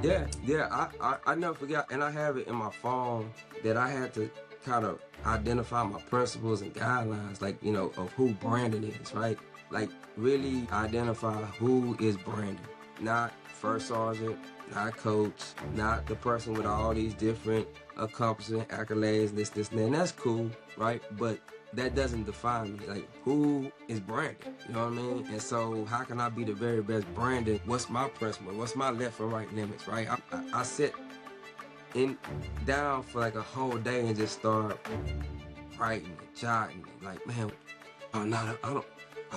Yeah. I never forgot, and I have it in my phone that I had to kind of identify my principles and guidelines, like, of who Brandon is, right? Like, really identify who is Brandon, not first sergeant, not coach, not the person with all these different accomplishments, accolades, this, and that. And that's cool, right? But that doesn't define me. Like, who is Brandon? You know what I mean? And so, how can I be the very best Brandon? What's my principle? What's my left and right limits, right? I sit down for like a whole day and just start writing and jotting. Like, man, I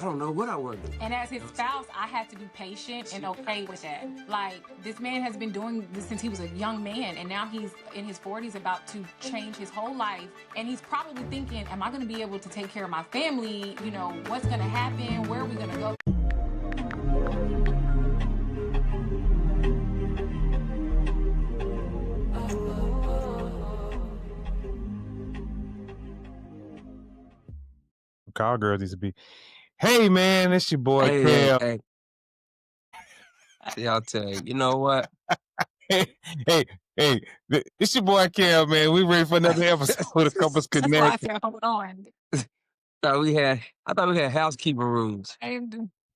don't know what I want to do. And as his spouse, I had to be patient and okay with that. Like, this man has been doing this since he was a young man, and now he's in his 40s about to change his whole life. And he's probably thinking, am I going to be able to take care of my family? You know, what's going to happen? Where are we going to go? Cowgirls used to be, hey man, it's your boy Kev. Hey. Y'all tell you know what? Hey, it's your boy Kev, man. We ready for another episode of Couples Connect. That's why I said, hold on. I thought we had housekeeping rules.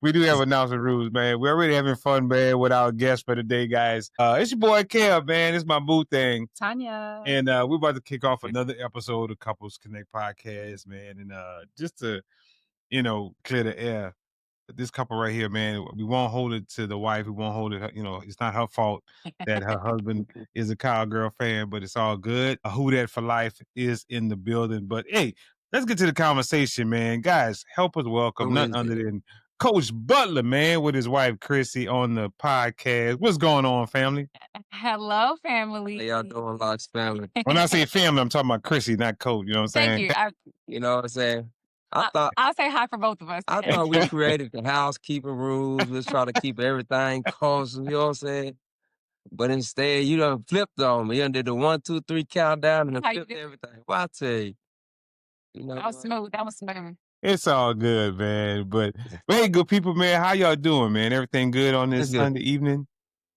We do have announcement rules, man. We're already having fun, man, with our guest for today, guys. It's your boy Kev, man. It's my boo thing, Tanya, and we're about to kick off another episode of Couples Connect podcast, man. And just to clear the air, this couple right here, man, we won't hold it to the wife. We won't hold it, it's not her fault that her husband is a Cowgirl fan, but it's all good. A Who Dat for Life is in the building. But hey, let's get to the conversation, man. Guys, help us welcome none other than Coach Butler, man, with his wife, Chrissy, on the podcast. What's going on, family? Hello, family. How y'all doing, Locks family? When I say family, I'm talking about Chrissy, not Coach. You know what I'm saying? Thank you. You know what I'm saying? I'll say hi for both of us. I thought we created the housekeeping rules. Let's try to keep everything kosher, you know what I'm saying? But instead, you done flipped on me. You done did the 1, 2, 3 countdown and then flipped everything. Well, I tell you. That was smooth. That was smooth. It's all good, man. But hey, good people, man, how y'all doing, man? Everything good on this Sunday evening?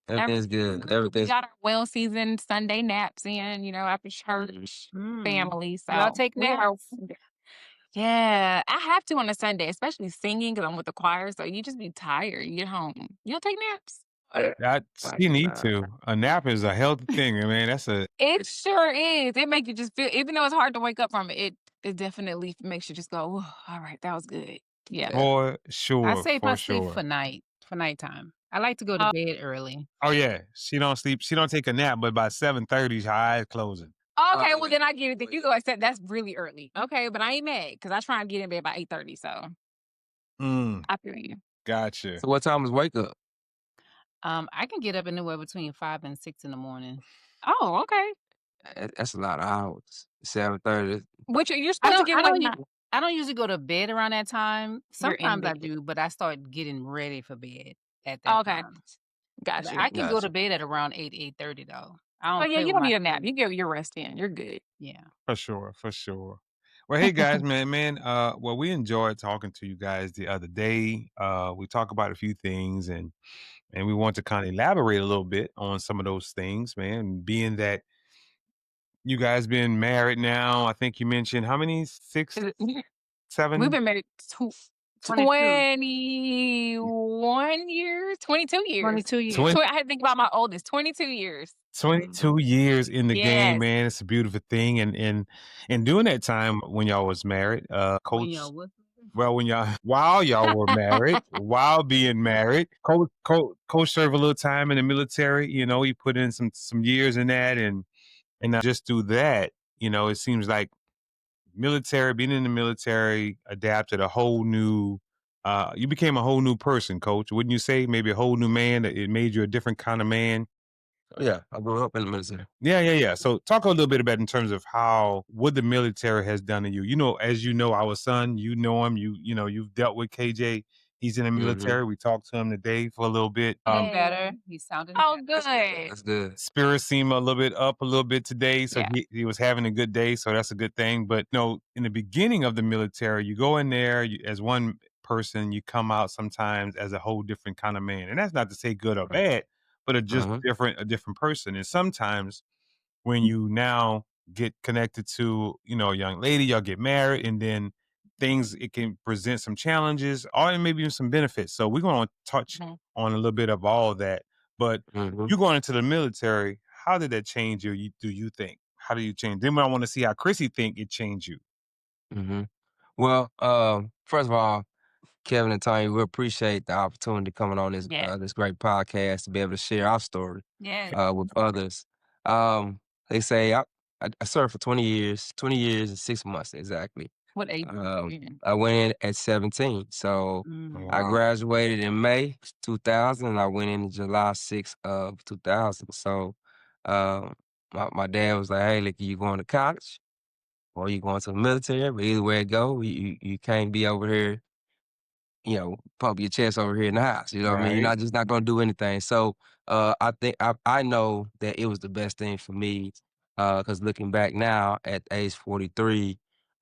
Everything's good. Everything's We got our well-seasoned Sunday naps in, after church, family. So y'all take naps? Yeah, I have to on a Sunday, especially singing because I'm with the choir. So you just be tired. You get home. You don't take naps? You need to. A nap is a healthy thing, man. It sure is. It makes you just feel, even though it's hard to wake up from it, it definitely makes you just go, oh, all right, that was good. Yeah. For sure. I save my sleep for nighttime. I like to go to bed early. Oh yeah. She don't sleep. She don't take a nap, but by 7:30, her eyes closing. Okay, well then I get it. Then you go accept that's really early. Okay, but I ain't mad because I try and get in bed by 8:30. So I feel you. Gotcha. So what time is wake up? I can get up anywhere between 5 and 6 in the morning. Oh, okay. That's a lot of hours. 7:30. Which you're supposed to get I don't usually go to bed around that time. Sometimes I do, but I start getting ready for bed at that time. Gotcha. I can go to bed at around 8:30 though. You don't need a nap. You get your rest in. You're good. Yeah. For sure. Well, hey guys, man. Well, we enjoyed talking to you guys the other day. We talked about a few things and we want to kind of elaborate a little bit on some of those things, man. Being that you guys been married now, I think you mentioned how many? 6, 7? We've been married 21 years, 22 years. 22 years. I had to think about my oldest. 22 years. 22 years in the game, man. It's a beautiful thing. And during that time when y'all was married, Coach. While y'all were married, while being married, Coach served a little time in the military. He put in some years in that, and just through that, it seems like being in the military adapted a whole new. You became a whole new person, Coach. Wouldn't you say? Maybe a whole new man. That it made you a different kind of man. Yeah, I grew up in the military. Yeah. So talk a little bit about in terms of what the military has done to you. As you know, our son, you know him, you've dealt with KJ. He's in the military. Mm-hmm. We talked to him today for a little bit. Better. He sounded good. That's good. Spirit seemed a little bit up a little bit today. So he was having a good day. So that's a good thing. But in the beginning of the military, you go in there as one person, you come out sometimes as a whole different kind of man. And that's not to say good or bad. but a different person. And sometimes when you now get connected to, a young lady, y'all get married, and then it can present some challenges or maybe even some benefits. So we're going to touch on a little bit of all of that. But you going into the military, how did that change you? Do you think? How do you change? Then I want to see how Chrissy think it changed you. Well, first of all, Kevin and Tanya, we appreciate the opportunity coming on this great podcast to be able to share our story with others. They say I served for 20 years and 6 months exactly. What age? I went in at 17. So I Wow. graduated in May 2000 and I went in July 6th of 2000. So my dad was like, hey, look, you going to college or you going to the military? But either way it go, you can't be over here, pump your chest over here in the house. You know what I mean? You're not just not gonna do anything. So I think I know that it was the best thing for me. Because looking back now at age 43,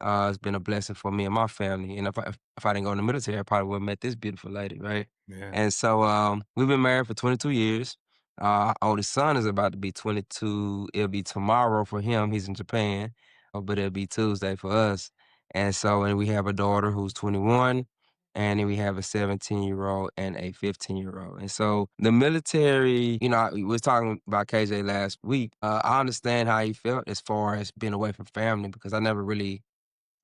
it's been a blessing for me and my family. And if I didn't go in the military, I probably would have met this beautiful lady, right? Yeah. And so we've been married for 22 years. Our oldest son is about to be 22. It'll be tomorrow for him. He's in Japan, but it'll be Tuesday for us. And we have a daughter who's 21. And then we have a 17-year-old and a 15-year-old. And so the military, we was talking about KJ last week. I understand how he felt as far as being away from family because I never really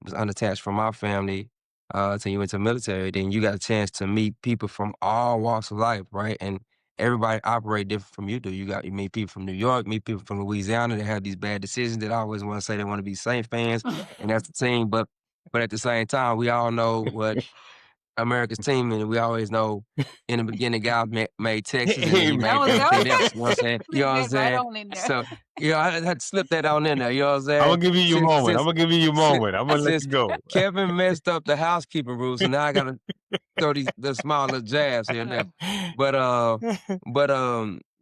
was unattached from my family until you went to the military. Then you got a chance to meet people from all walks of life, right? And everybody operate different from you do. You meet people from New York, meet people from Louisiana that have these bad decisions that always want to say they want to be Saint fans, and that's the team. But at the same time, we all know what America's team, and we always know in the beginning, God made Texas, and then he made everything else. You know what I'm saying? You know what I'm saying? So, I had to slip that on in there. You know what I'm saying? I'm gonna give you your moment. I'm gonna give you your moment. I'm gonna let you go. Kevin messed up the housekeeping rules, so now I gotta throw the small little jabs here and there. But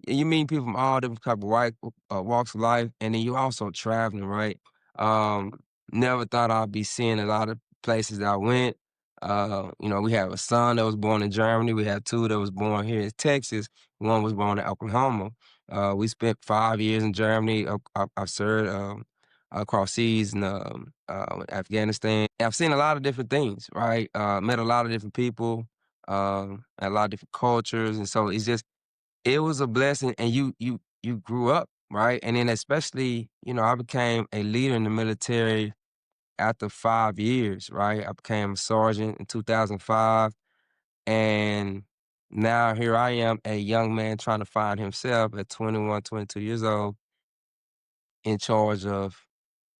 you meet people from all different type of walks of life, and then you also traveling, right? Never thought I'd be seeing a lot of places that I went. We have a son that was born in Germany. We have two that was born here in Texas. One was born in Oklahoma. We spent 5 years in Germany. I've served across seas in Afghanistan. I've seen a lot of different things, right? Met a lot of different people, a lot of different cultures, and so it was a blessing. And you grew up, right? And then especially, I became a leader in the military after 5 years, right? I became a sergeant in 2005. And now here I am, a young man trying to find himself at 21, 22 years old, in charge of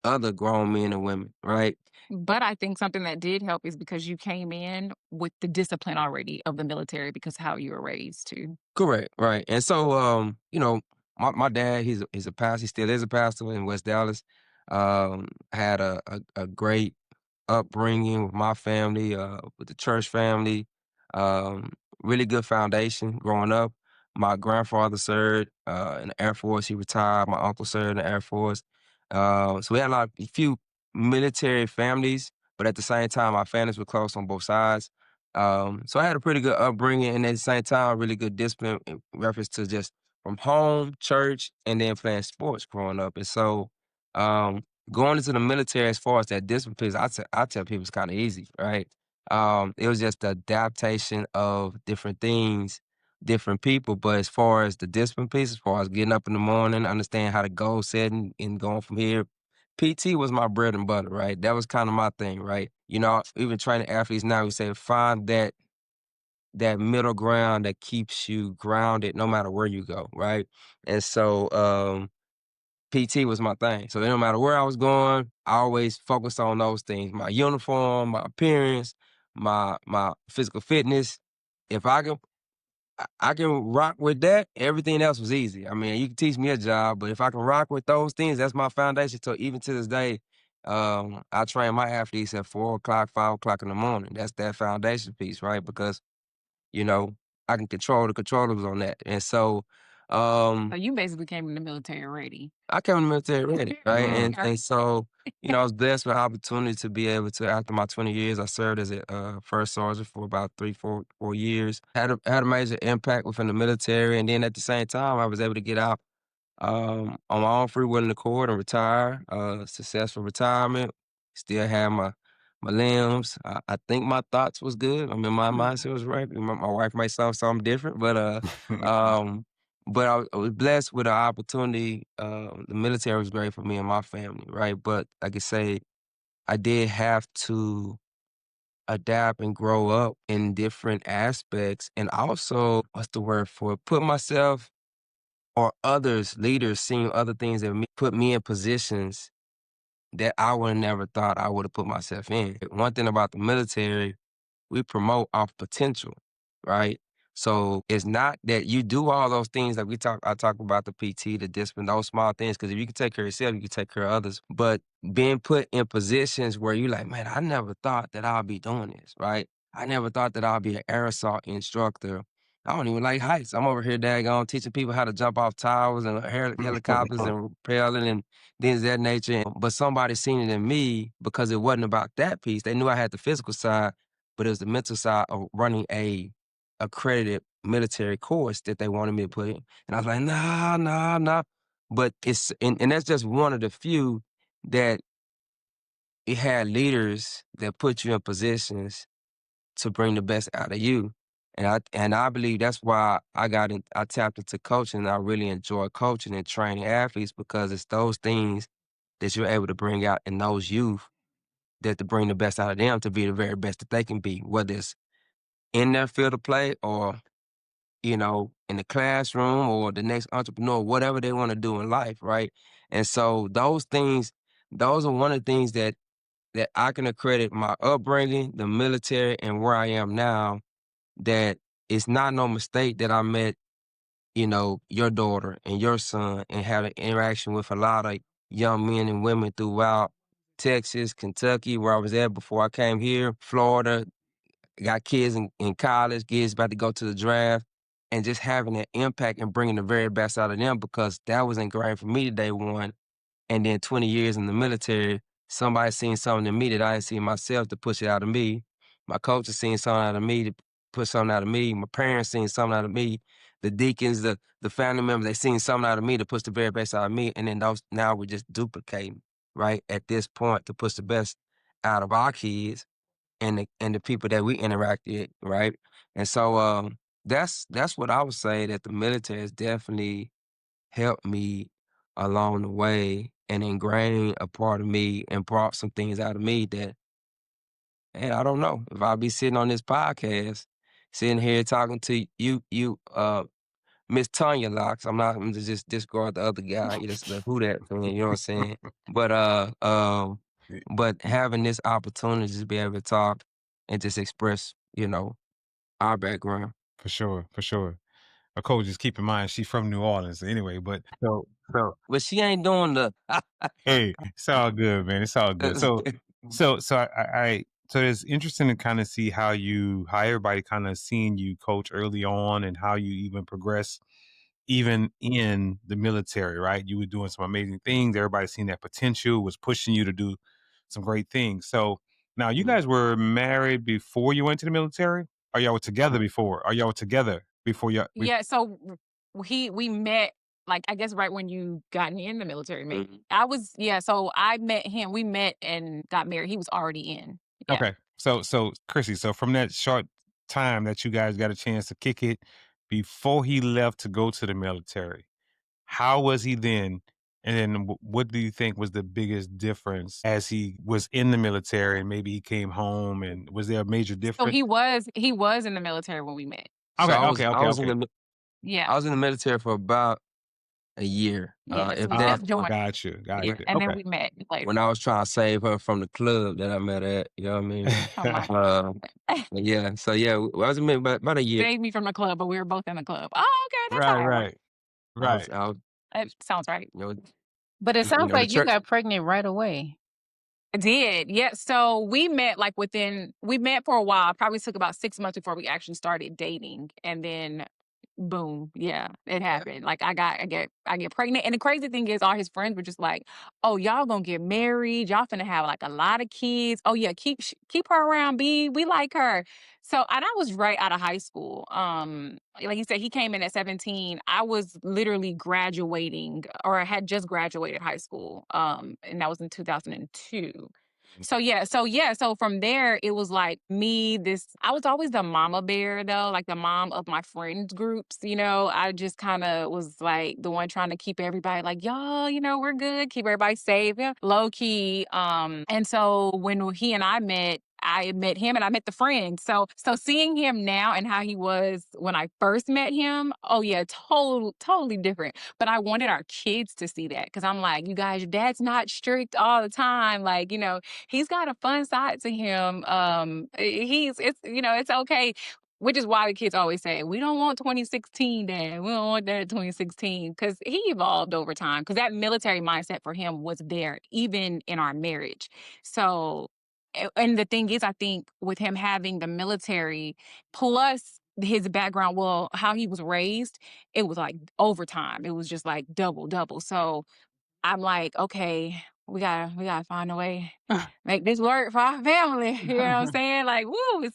other grown men and women, right? But I think something that did help is because you came in with the discipline already of the military because how you were raised too. Correct, right. And so, my dad, he's a pastor. He still is a pastor in West Dallas. Had a great upbringing with my family, with the church family. Um, Really good foundation growing up. My grandfather served in the Air Force. He retired. My uncle served in the Air Force. So we had a few military families, but at the same time, our families were close on both sides. So I had a pretty good upbringing, and at the same time, really good discipline in reference to just from home, church, and then playing sports growing up. And so going into the military, as far as that discipline piece, I tell people it's kind of easy, right? It was just the adaptation of different things, different people. But as far as the discipline piece, as far as getting up in the morning, understand how to goal setting and going from here, PT was my bread and butter, right? That was kind of my thing, right? Even training athletes now, we say find that middle ground that keeps you grounded no matter where you go, right? And so PT was my thing. So no matter where I was going, I always focused on those things: my uniform, my appearance, my physical fitness. If I can rock with that, everything else was easy. I mean, you can teach me a job, but if I can rock with those things, that's my foundation. So even to this day, I train my athletes at 4 o'clock, 5 o'clock in the morning. That's that foundation piece, right? Because, I can control the controllables on that. And so So you basically came in the military ready. I came in the military ready, right? Mm. And so, I was blessed with the opportunity to be able to, after my 20 years, I served as a first sergeant for about 4 years. Had a major impact within the military, and then at the same time, I was able to get out on my own free will and accord and retire. Successful retirement. Still have my limbs. I think my thoughts was good. I mean, my mindset was right. My wife might sound something different, um, but I was blessed with the opportunity. The military was great for me and my family, right? But like I say, I did have to adapt and grow up in different aspects, and also, what's the word for it? Put myself or others, leaders, seeing other things that put me in positions that I would have never thought I would have put myself in. One thing about the military, we promote off potential, right? So it's not that you do all those things like I talk about the PT, the discipline, those small things, because if you can take care of yourself, you can take care of others. But being put in positions where you're like, man, I never thought that I'll be doing this, right? I never thought that I'll be an air assault instructor. I don't even like heights. I'm over here daggone teaching people how to jump off towers and helicopters and rappelling and things of that nature. But somebody seen it in me because it wasn't about that piece. They knew I had the physical side, but it was the mental side of running a accredited military course that they wanted me to put in. And I was like, nah. But and that's just one of the few that it had leaders that put you in positions to bring the best out of you. And I believe that's why I tapped into coaching, and I really enjoy coaching and training athletes, because it's those things that you're able to bring out in those youth, that to bring the best out of them to be the very best that they can be, whether it's in their field of play or, in the classroom or the next entrepreneur, whatever they want to do in life, right? And so those are one of the things that I can accredit my upbringing, the military, and where I am now, that it's not no mistake that I met, your daughter and your son and had an interaction with a lot of young men and women throughout Texas, Kentucky, where I was at before I came here, Florida, got kids in college, kids about to go to the draft, and just having an impact and bringing the very best out of them, because that was ingrained for me day one. And then 20 years in the military, somebody seen something in me that I didn't see in myself to push it out of me. My coach has seen something out of me to push something out of me. My parents seen something out of me. The deacons, the family members, they seen something out of me to push the very best out of me. And then those now we're just duplicating, right, at this point, to push the best out of our kids and the people that we interact with, right? And so that's what I would say, that the military has definitely helped me along the way and ingrained a part of me and brought some things out of me that, and I don't know if I'll be sitting on this podcast, sitting here talking to you, Miss Tanya Locks. I'm to just discard the other guy. You just the who that thing, you know what I'm saying? But but having this opportunity to be able to talk and just express, our background. For sure, for sure. A coach, just keep in mind she's from New Orleans anyway, but But she ain't doing the hey, it's all good, man. It's all good. So it's interesting to kind of see how everybody kind of seeing you coach early on and how you even progress even in the military, right? You were doing some amazing things. Everybody seen that potential, was pushing you to do some great things. So now you guys were married before you went to the military? Or y'all were together before? Or y'all were together before y'all? Yeah, so we met, like, I guess right when you got in the military. So I met him. We met and got married. He was already in. Yeah. Okay. So Chrissy, so from that short time that you guys got a chance to kick it before he left to go to the military, how was he then? And then what do you think was the biggest difference as he was in the military and maybe he came home, and was there a major So difference? he was in the military when we met. So Okay, I was okay. in the Yeah. I was in the military for about a year. Yeah. So If we that just joined. Got you. Yeah. And then Okay. we met later. When I was trying to save her from the club that I met at, you know what I mean? Oh my Yeah. So yeah, I was in about a year. saved me from the club, but we were both in the club. Oh, okay, that's how it works. Right. I was, That sounds right. But it sounds the like you church. got pregnant right away. I did. Yeah. So we met we met for a while. Probably took about 6 months before we actually started dating. And then boom, yeah, it happened. Like I get pregnant, and the crazy thing is, all his friends were just like, "Oh, y'all gonna get married? Y'all finna have like a lot of kids? Oh yeah, keep her around, B. We like her." So, and I was right out of high school. Like you said, he came in at 17. I was literally graduating, or I had just graduated high school. And that was in 2002. So from there it was like me, I was always the mama bear though, like the mom of my friends groups, I just kind of was like the one trying to keep everybody like, y'all, we're good, keep everybody safe, yeah, low key. And so when he and I met him and I met the friend. So seeing him now and how he was when I first met him, oh yeah, totally different. But I wanted our kids to see that, because I'm like, you guys, your dad's not strict all the time. Like, he's got a fun side to him. It's okay. Which is why the kids always say, we don't want 2016, Dad. We don't want that 2016. Because he evolved over time. Because that military mindset for him was there, even in our marriage. So, and the thing is, I think with him having the military plus his background, well, how he was raised, it was like overtime. It was just like double. So I'm like, okay, we gotta find a way, make this work for our family. You know what I'm saying? Like, woo,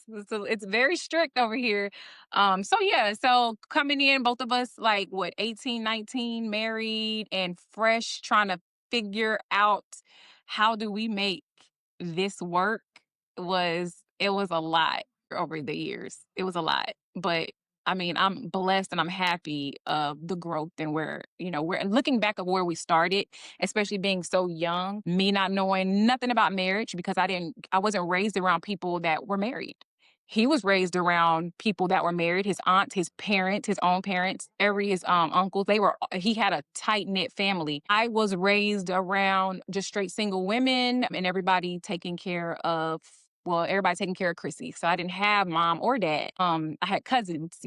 it's very strict over here. So coming in, both of us like 18, 19, married and fresh, trying to figure out how do we make this work, it was a lot over the years. It was a lot. But I mean, I'm blessed and I'm happy of the growth and we're looking back at where we started, especially being so young, me not knowing nothing about marriage, because I wasn't raised around people that were married. He was raised around people that were married, his aunts, his parents, his own parents, his uncles. He had a tight knit family. I was raised around just straight single women and everybody taking care of Chrissy. So I didn't have mom or dad. I had cousins,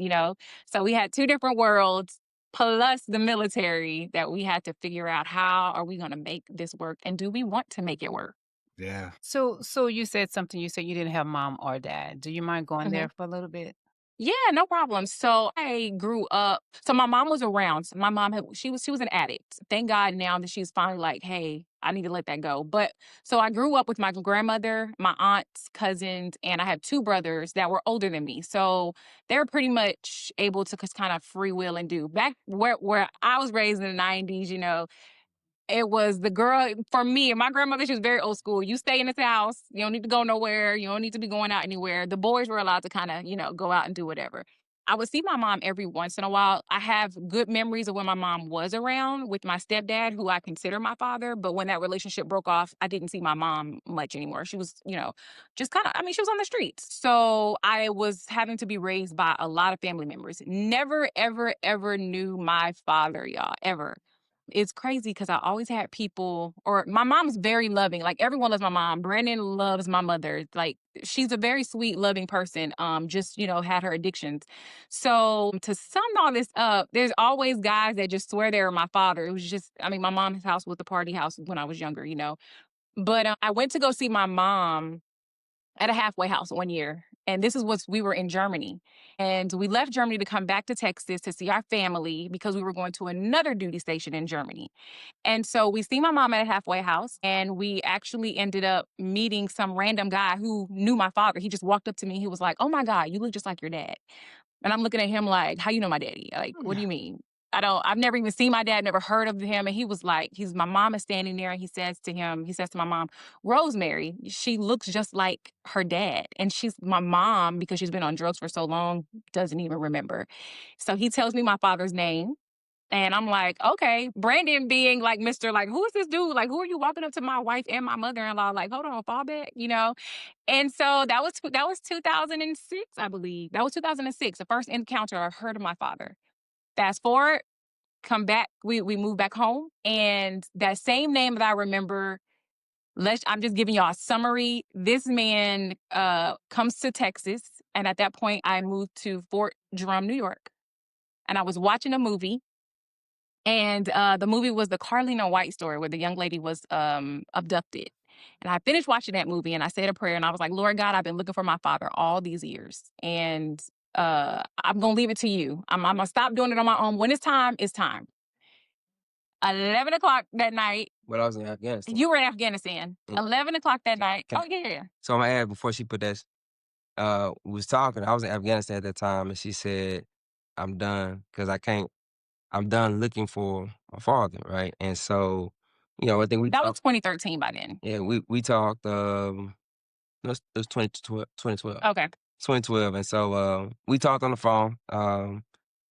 So we had two different worlds plus the military that we had to figure out, how are we going to make this work, and do we want to make it work? Yeah. So you said something. You said you didn't have mom or dad. Do you mind going there for a little bit? Yeah, no problem. So I grew up. So my mom was around. So my mom she was an addict. Thank God now that she's finally like, hey, I need to let that go. But so I grew up with my grandmother, my aunts, cousins, and I have two brothers that were older than me. So they were pretty much able to just kind of free will and do. Back where I was raised in the 90s, it was the girl, for me, and my grandmother, she was very old school. You stay in this house. You don't need to go nowhere. You don't need to be going out anywhere. The boys were allowed to kind of, go out and do whatever. I would see my mom every once in a while. I have good memories of when my mom was around with my stepdad, who I consider my father. But when that relationship broke off, I didn't see my mom much anymore. She was, just kind of, she was on the streets. So I was having to be raised by a lot of family members. Never, ever, ever knew my father, y'all, ever. It's crazy because I always had people, or my mom's very loving. Like, everyone loves my mom. Brandon loves my mother. Like, she's a very sweet, loving person. Just, had her addictions. So to sum all this up, there's always guys that just swear they're my father. It was just, my mom's house was the party house when I was younger. But I went to go see my mom at a halfway house one year. And we were in Germany. And we left Germany to come back to Texas to see our family because we were going to another duty station in Germany. And so we see my mom at a halfway house, and we actually ended up meeting some random guy who knew my father. He just walked up to me. He was like, "Oh my God, you look just like your dad." And I'm looking at him like, "How you know my daddy? Like, what do you mean?" I've never even seen my dad, never heard of him. And he was like, my mom is standing there, and he says to my mom, "Rosemary, she looks just like her dad." And she's my mom, because she's been on drugs for so long, doesn't even remember. So he tells me my father's name. And I'm like, okay. Brandon being like, Mr. Like, who is this dude? Like, who are you walking up to my wife and my mother-in-law? Like, hold on, fall back. And so that was 2006, I believe. That was 2006, the first encounter I heard of my father. Fast forward, come back, we moved back home, and that same name that I remember, I'm just giving y'all a summary. This man comes to Texas, and at that point I moved to Fort Drum, New York. And I was watching a movie, and the movie was the Carlina White story, where the young lady was abducted. And I finished watching that movie, and I said a prayer, and I was like, "Lord God, I've been looking for my father all these years." And I'm gonna leave it to you. I'm gonna stop doing it on my own. When it's time, it's time. 11 o'clock that night. But I was in Afghanistan. You were in Afghanistan. 11 o'clock that night. Oh, yeah. So I'm gonna add before she put that, we was talking. I was in Afghanistan at that time, and she said, I'm done because I'm done looking for my father, right? And so, I think we That was 2013 by then. Yeah, we talked, it was 2012. Okay. 2012. And so we talked on the phone,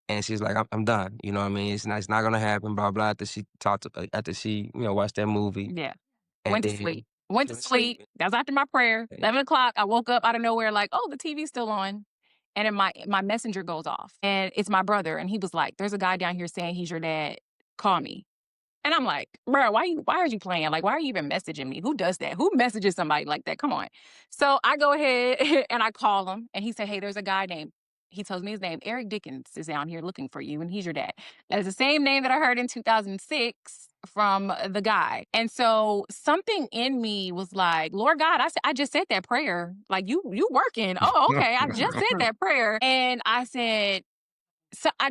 and she's like, I'm done. You know what I mean? It's not gonna happen, blah, blah, after she after she, watched that movie. Yeah. And Went to then sleep. Went to sleep. That was after my prayer. 11 o'clock, I woke up out of nowhere like, oh, the TV's still on. And then my messenger goes off. And it's my brother. And he was like, there's a guy down here saying he's your dad. Call me. And I'm like, bro, why are you playing? Like, why are you even messaging me? Who does that? Who messages somebody like that? Come on. So I go ahead and I call him. And he said, hey, there's a guy named, he tells me his name, Eric Dickens is down here looking for you. And he's your dad. That is the same name that I heard in 2006 from the guy. And so something in me was like, Lord God, I just said that prayer. Like, you working. Oh, okay. I just said that prayer. And I said, so I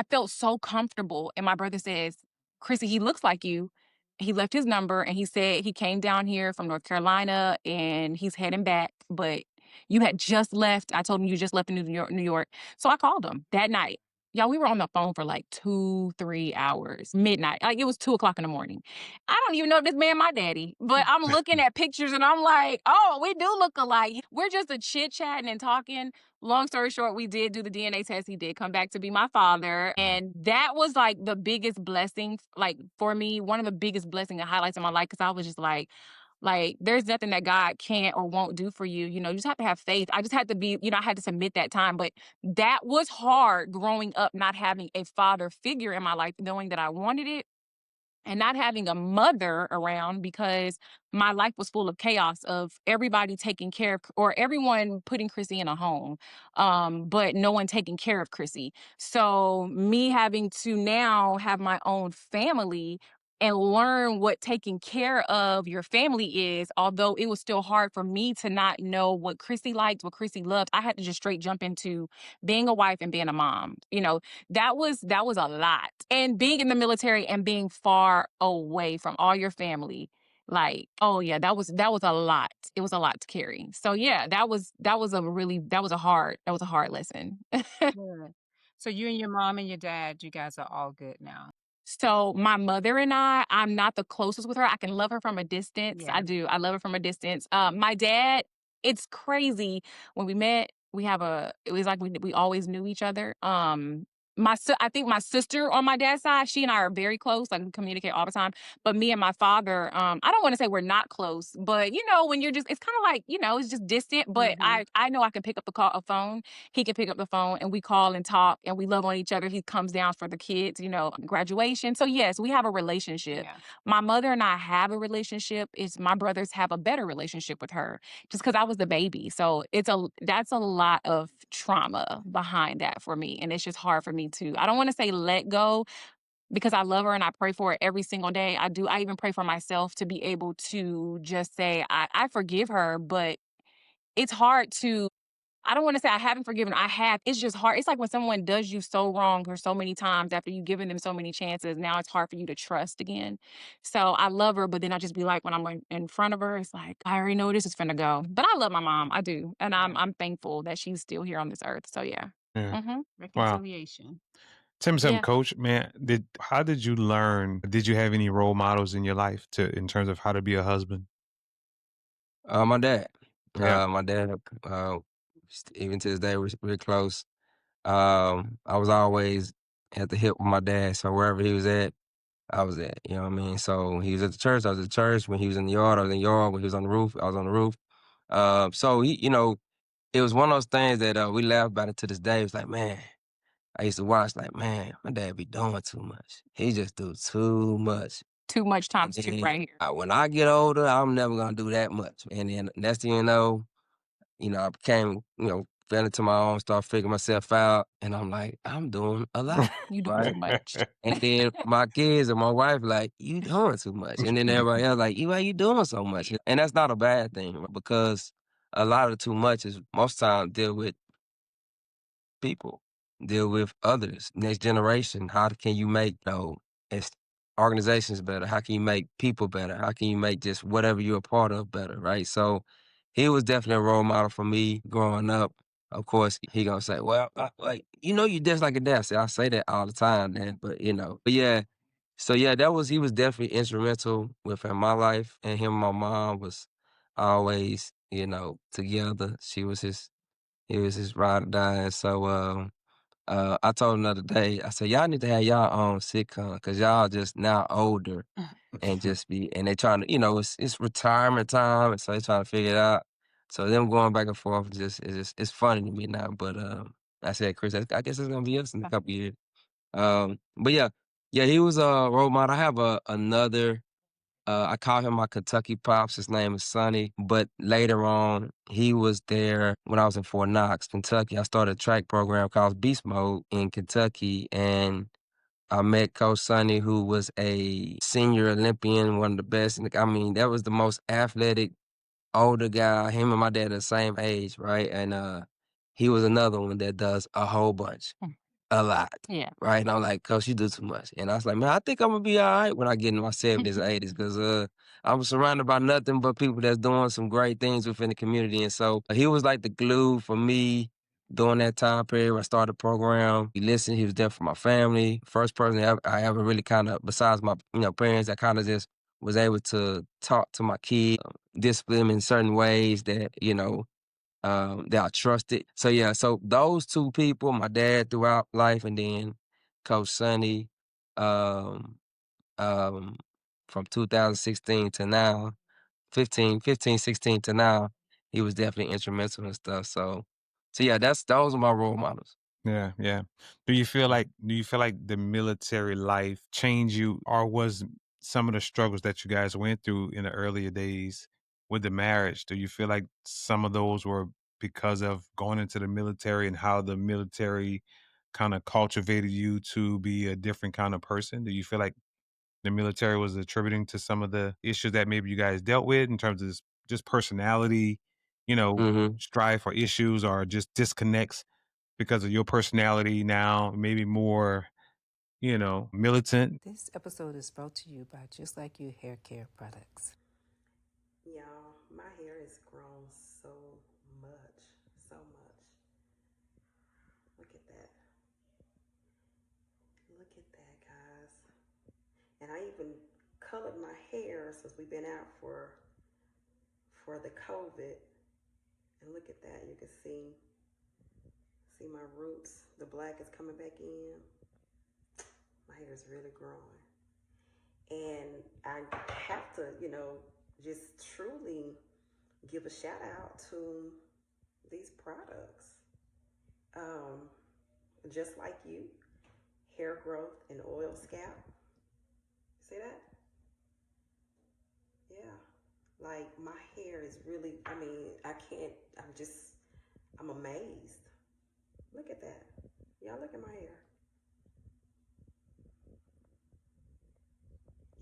felt so comfortable. And my brother says, Chrissy, he looks like you. He left his number and he said he came down here from North Carolina and he's heading back, but you had just left. I told him you just left in New York. So I called him that night. Y'all, we were on the phone for like 2-3 hours, midnight. Like it was 2 o'clock in the morning. I don't even know if this man my daddy, but I'm looking at pictures and I'm like, oh, we do look alike. We're just a chit-chatting and talking. Long story short, we did do the DNA test. He did come back to be my father. And that was like the biggest blessing, like for me, one of the biggest blessing and highlights of my life. Cause I was just like, there's nothing that God can't or won't do for you. You know, you just have to have faith. I just had to be, I had to submit that time. But that was hard growing up, not having a father figure in my life, knowing that I wanted it. And not having a mother around because my life was full of chaos of everybody taking care of, or everyone putting Chrissy in a home, but no one taking care of Chrissy. So me having to now have my own family and learn what taking care of your family is, although it was still hard for me to not know what Chrissy liked, what Chrissy loved, I had to just straight jump into being a wife and being a mom. That was a lot. And being in the military and being far away from all your family, like, oh yeah, that was a lot. It was a lot to carry. So yeah, that was a hard lesson. Good. So you and your mom and your dad, you guys are all good now. So my mother and I'm not the closest with her. I can love her from a distance. Yeah. I do. I love her from a distance. My dad, it's crazy. When we met, it was like we always knew each other. I think my sister on my dad's side, she and I are very close. Like we communicate all the time. But me and my father, I don't want to say we're not close, but when you're just, it's kind of like, it's just distant. But I know I can pick up a phone. He can pick up the phone and we call and talk and we love on each other. He comes down for the kids, graduation. So yes, we have a relationship. Yeah. My mother and I have a relationship. My brothers have a better relationship with her just because I was the baby. So that's a lot of trauma behind that for me. And it's just hard for me to, I don't want to say let go because I love her and I pray for her every single day. I do. I even pray for myself to be able to just say, I forgive her, but it's hard to, I don't want to say I haven't forgiven. I have. It's just hard. It's like when someone does you so wrong for so many times after you've given them so many chances, now it's hard for you to trust again. So I love her, but then I just be like, when I'm in front of her, it's like, I already know where this is finna go. But I love my mom. I do. And I'm thankful that she's still here on this earth. So yeah. Yeah. Mm-hmm. Reconciliation. Tell me something, Yeah. Coach. Man, how did you learn? Did you have any role models in your life in terms of how to be a husband? My dad. Yeah. My dad, even to this day, we're close. I was always at the hip with my dad, so wherever he was at, I was at. You know what I mean? So when he was at the church, I was at the church. When he was in the yard, I was in the yard. When he was on the roof, I was on the roof. So he, it was one of those things that we laugh about it to this day. It was like, man, I used to watch, like, man, my dad be doing too much. He just do too much. Too much times And two then, right here. when I get older, I'm never gonna do that much. And then next thing I became, fell into my own, started figuring myself out, and I'm like, I'm doing a lot. You do Right? too much. And then my kids and my wife like, you doing too much. And then everybody else like, why you doing so much? And that's not a bad thing because a lot of too much is most times deal with people, deal with others, next generation. How can you make, it's organizations better? How can you make people better? How can you make just whatever you're a part of better, right? So he was definitely a role model for me growing up. Of course, he gonna say, "Well, you just like a dad." I say that all the time, man. But yeah. So yeah, he was definitely instrumental within my life, and him and my mom was always, together. He was his ride or die. And so I told him the other day, I said, y'all need to have y'all own sitcom because y'all just now older and and they trying to, it's retirement time. And so they trying to figure it out. So them going back and forth it's funny to me now. But I said, Chris, I guess it's going to be us in a couple years. But yeah, he was a role model. I have another, I call him my Kentucky Pops. His name is Sonny. But later on, he was there when I was in Fort Knox, Kentucky. I started a track program called Beast Mode in Kentucky. And I met Coach Sonny, who was a senior Olympian, one of the best. I mean, that was the most athletic, older guy. Him and my dad are the same age, right? And he was another one that does a whole bunch. A lot. Yeah. Right? And I'm like, Coach, you do too much. And I was like, man, I think I'm gonna be all right when I get in my 70s or 80s because I'm surrounded by nothing but people that's doing some great things within the community. And so he was like the glue for me during that time period when I started the program. He listened, he was there for my family. First person I ever really kind of, besides my parents, that kind of just was able to talk to my kids, discipline them in certain ways that I trusted. So yeah, so those two people, my dad throughout life, and then Coach Sonny, um, um, from 2016 to now, 16 to now, he was definitely instrumental and stuff. So yeah, those are my role models. Yeah, yeah. Do you feel like the military life changed you, or was some of the struggles that you guys went through in the earlier days with the marriage? Do you feel like some of those were because of going into the military and how the military kind of cultivated you to be a different kind of person? Do you feel like the military was attributing to some of the issues that maybe you guys dealt with in terms of just personality, Mm-hmm. strife or issues or just disconnects because of your personality now, maybe more, militant? This episode is brought to you by Just Like You Hair Care Products. Y'all, my hair has grown so much, so much. Look at that. Look at that, guys. And I even colored my hair since we've been out for the COVID. And look at that. You can see my roots. The black is coming back in. My hair is really growing. And I have to, just truly give a shout out to these products. Just Like You, hair growth and oil scalp. See that? Yeah. Like my hair is really, I'm amazed. Look at that. Y'all look at my hair.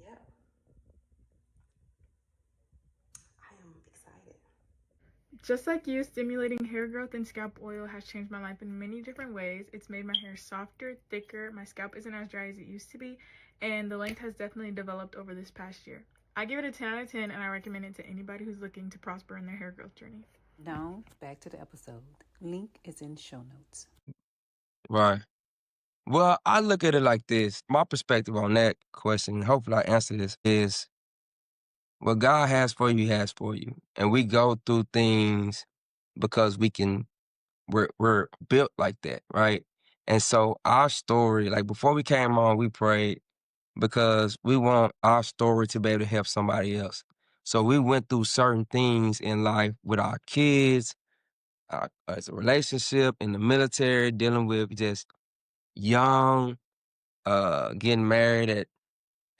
Yep. I am excited. Just Like You, stimulating hair growth and scalp oil has changed my life in many different ways. It's made my hair softer, thicker, my scalp isn't as dry as it used to be, and the length has definitely developed over this past year. I give it a 10 out of 10, and I recommend it to anybody who's looking to prosper in their hair growth journey. Now, back to the episode. Link is in show notes. Right. Well, I look at it like this. My perspective on that question, hopefully I answer this, is what God has for you, He has for you. And we go through things because we're built like that, right? And so our story, like before we came on, we prayed because we want our story to be able to help somebody else. So we went through certain things in life with our kids, as a relationship, in the military, dealing with just young, getting married at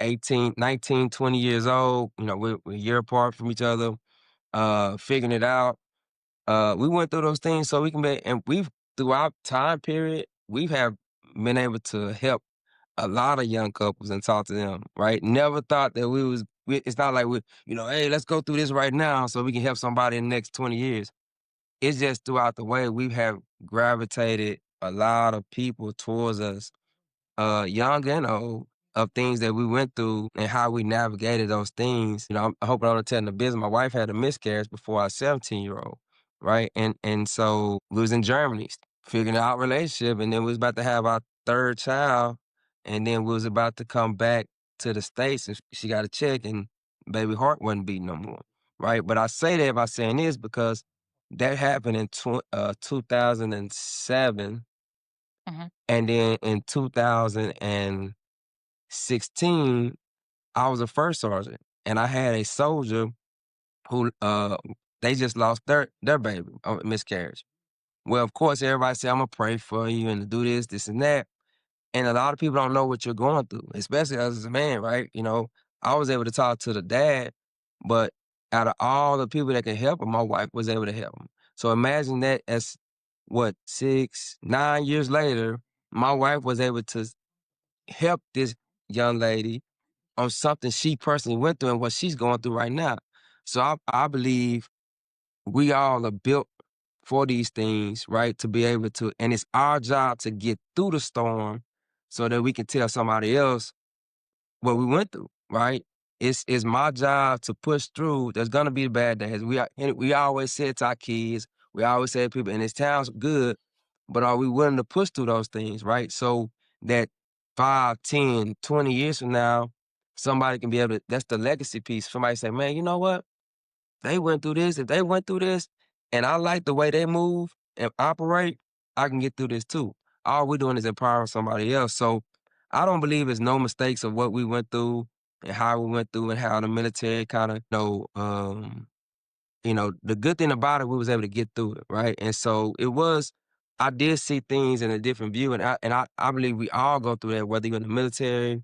18, 19, 20 years old. We're a year apart from each other, figuring it out. We went through those things so we can be, and throughout time period, have been able to help a lot of young couples and talk to them, right? Never thought that it's not like hey, let's go through this right now so we can help somebody in the next 20 years. It's just throughout the way we have gravitated a lot of people towards us, young and old, of things that we went through and how we navigated those things. I hope I'm not telling the business. My wife had a miscarriage before our 17-year-old, right? And so we was in Germany figuring out relationship, and then we was about to have our third child, and then we was about to come back to the States, and she got a check, and baby heart wasn't beating no more, right? But I say that by saying this because that happened in 2007, and then in 2016, I was a first sergeant, and I had a soldier who they just lost their baby, miscarriage. Well, of course, everybody say I'm gonna pray for you and do this, and that. And a lot of people don't know what you're going through, especially as a man, right? I was able to talk to the dad, but out of all the people that could help him, my wife was able to help him. So imagine that as 6, 9 years later, my wife was able to help this young lady on something she personally went through and what she's going through right now. So I believe we all are built for these things, right? To be able to, and it's our job to get through the storm so that we can tell somebody else what we went through, right? It's my job to push through. There's gonna be bad days. We always say it to our kids. We always say to people, and it sounds good, but are we willing to push through those things, right? So that 5, 10, 20 years from now, somebody can be able to, that's the legacy piece. Somebody say, man, you know what? They went through this. If they went through this, and I like the way they move and operate, I can get through this too. All we're doing is empowering somebody else. So I don't believe it's no mistakes of what we went through and how we went through and how the military kind of, the good thing about it, we was able to get through it, right? And so I did see things in a different view, and I believe we all go through that, whether you're in the military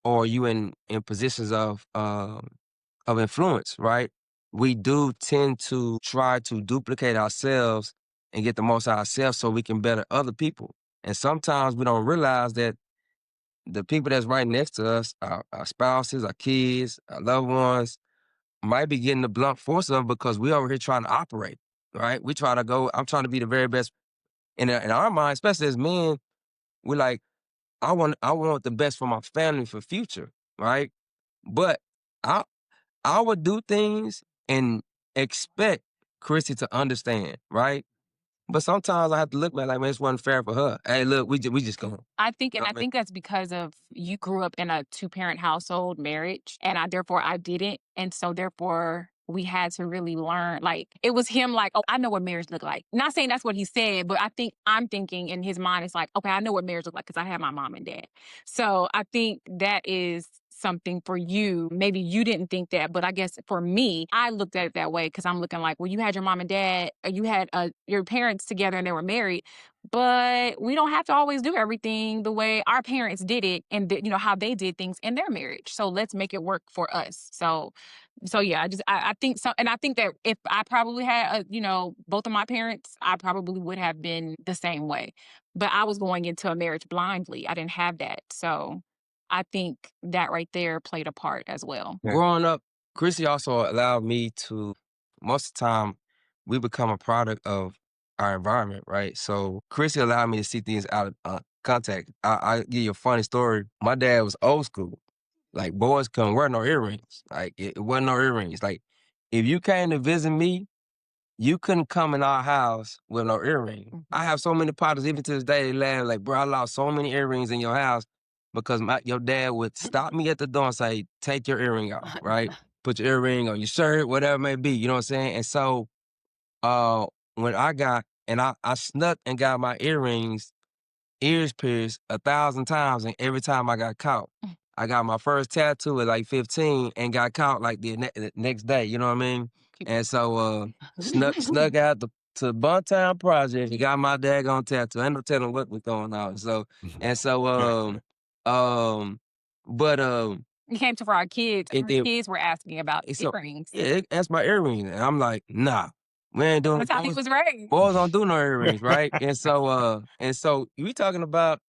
or you in positions of influence, right? We do tend to try to duplicate ourselves and get the most out of ourselves so we can better other people. And sometimes we don't realize that the people that's right next to us, our spouses, our kids, our loved ones, might be getting the blunt force of because we over here trying to operate, right? I'm trying to be the very best. In our mind, especially as men, we're like, I want the best for my family for future, right? But I I would do things and expect Chrissy to understand, right? But sometimes I have to look back like, man, this wasn't fair for her. Hey, look, we just going. I think that's because of you grew up in a 2-parent household marriage, and I didn't, and so therefore we had to really learn. Like it was him, like, oh, I know what marriage looked like. Not saying that's what he said, but I'm thinking in his mind, it's like, okay, I know what marriage looked like because I had my mom and dad. So I think that is something for you. Maybe you didn't think that, but I guess for me, I looked at it that way because I'm looking like, well, you had your mom and dad, you had your parents together and they were married. But we don't have to always do everything the way our parents did it and how they did things in their marriage. So let's make it work for us. So yeah, I think so. And I think that if I probably had, both of my parents, I probably would have been the same way. But I was going into a marriage blindly. I didn't have that. So I think that right there played a part as well. Growing up, Chrissy also allowed me to, most of the time, we become a product of our environment, right? So Chrissy allowed me to see things out of contact. I give you a funny story. My dad was old school. Like, boys couldn't wear no earrings. Like, it wasn't no earrings. Like, if you came to visit me, you couldn't come in our house with no earring. Mm-hmm. I have so many partners, even to this day, they laugh like, bro, I lost so many earrings in your house because your dad would stop me at the door and say, take your earring off, right? Put your earring on your shirt, whatever it may be, you know what I'm saying? And so when I snuck and got my ears pierced 1,000 times, and every time I got caught. I got my first tattoo at like 15 and got caught like the next day, you know what I mean? And so snuck out to Buntown Project and got my daggone tattoo. I ain't no telling what was going on. But it came to for our kids. Our kids were asking about earrings. Yeah, asked my earrings. And I'm like, nah, we ain't doing. That's how he was raised. Boys don't do no earrings, right? and so we talking about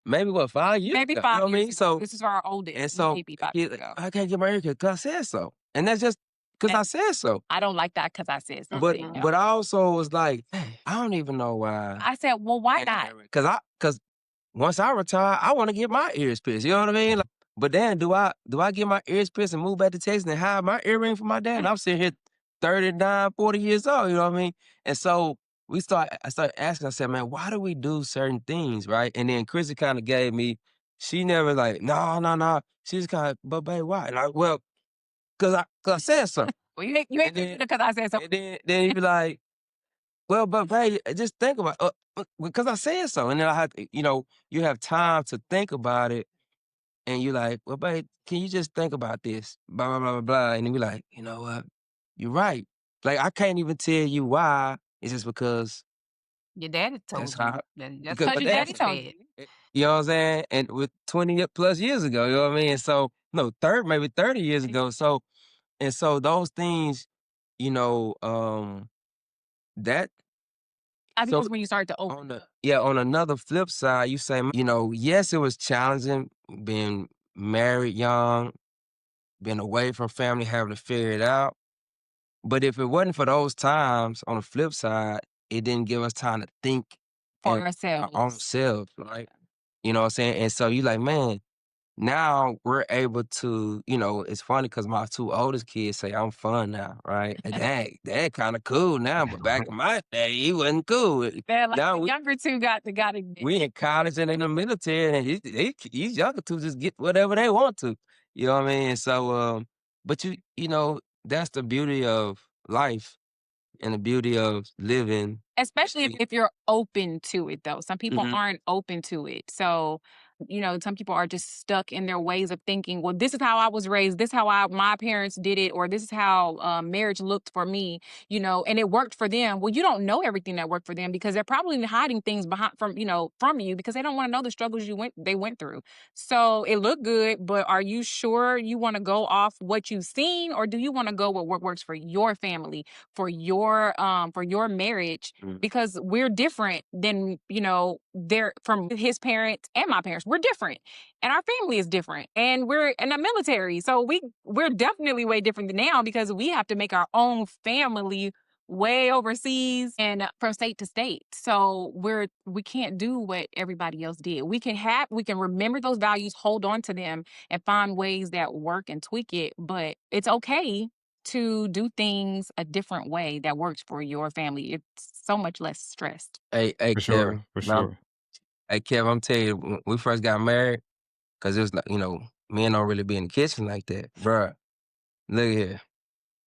maybe 5 years maybe ago? 5 years ago. So this is for our oldest. And so maybe 5 years ago. I can't get my ear cut because I said so. And that's just because I said so. I don't like that because I said so. But I also was like, I don't even know why. I said, well, why not? Because once I retire, I want to get my ears pierced. You know what I mean? Like, but then do I get my ears pierced and move back to Texas and hide my earring for my dad? And I'm sitting here 39, 40 years old, you know what I mean? And so I started asking, I said, man, why do we do certain things, right? And then Chrissy kind of gave me, she never like, no. She just kind of, but babe, why? And well, because I said so. Well, you ain't because I said so. And then you be like, well, but babe, just think about it. Because I said so. And then I had to, you have time to think about it. And you're like, well, babe, can you just think about this? Blah, blah, blah, blah, blah. And then we're like, you know what? You're right. Like, I can't even tell you why. It's just because your daddy told that's you. how. That's Because what your daddy told you. You know what I'm saying? And with 20 plus years ago, you know what I mean? So, no, maybe 30 years ago. So, and so those things, that. I think it's when you start to open up. On another flip side, you say, yes, it was challenging being married young, being away from family, having to figure it out. But if it wasn't for those times, on the flip side, it didn't give us time to think for our own selves, right? You know what I'm saying? And so you like, man, now we're able to, it's funny because my two oldest kids say I'm fun now, right? And that kind of cool now, but back in my day, he wasn't cool. Now the younger two got it. We in college and in the military, and these younger two just get whatever they want to. You know what I mean? So, but that's the beauty of life and the beauty of living. Especially if you're open to it, though. Some people aren't open to it. So, some people are just stuck in their ways of thinking, well, this is how I was raised. This is how my parents did it. Or this is how marriage looked for me, and it worked for them. Well, you don't know everything that worked for them because they're probably hiding things from you because they don't want to know the struggles they went through. So it looked good, but are you sure you want to go off what you've seen, or do you want to go with what works for your family, for your marriage? Because we're different than, they're from his parents and my parents. We're different. And our family is different. And we're in the military. So we're definitely way different than now because we have to make our own family way overseas and from state to state. So we can't do what everybody else did. We can remember those values, hold on to them, and find ways that work and tweak it. But it's okay to do things a different way that works for your family. It's so much less stressed. Hey, For sure, Kevin. for sure. Hey, Kevin, I'm telling you, when we first got married, because it was like, men don't really be in the kitchen like that. Bruh, look here.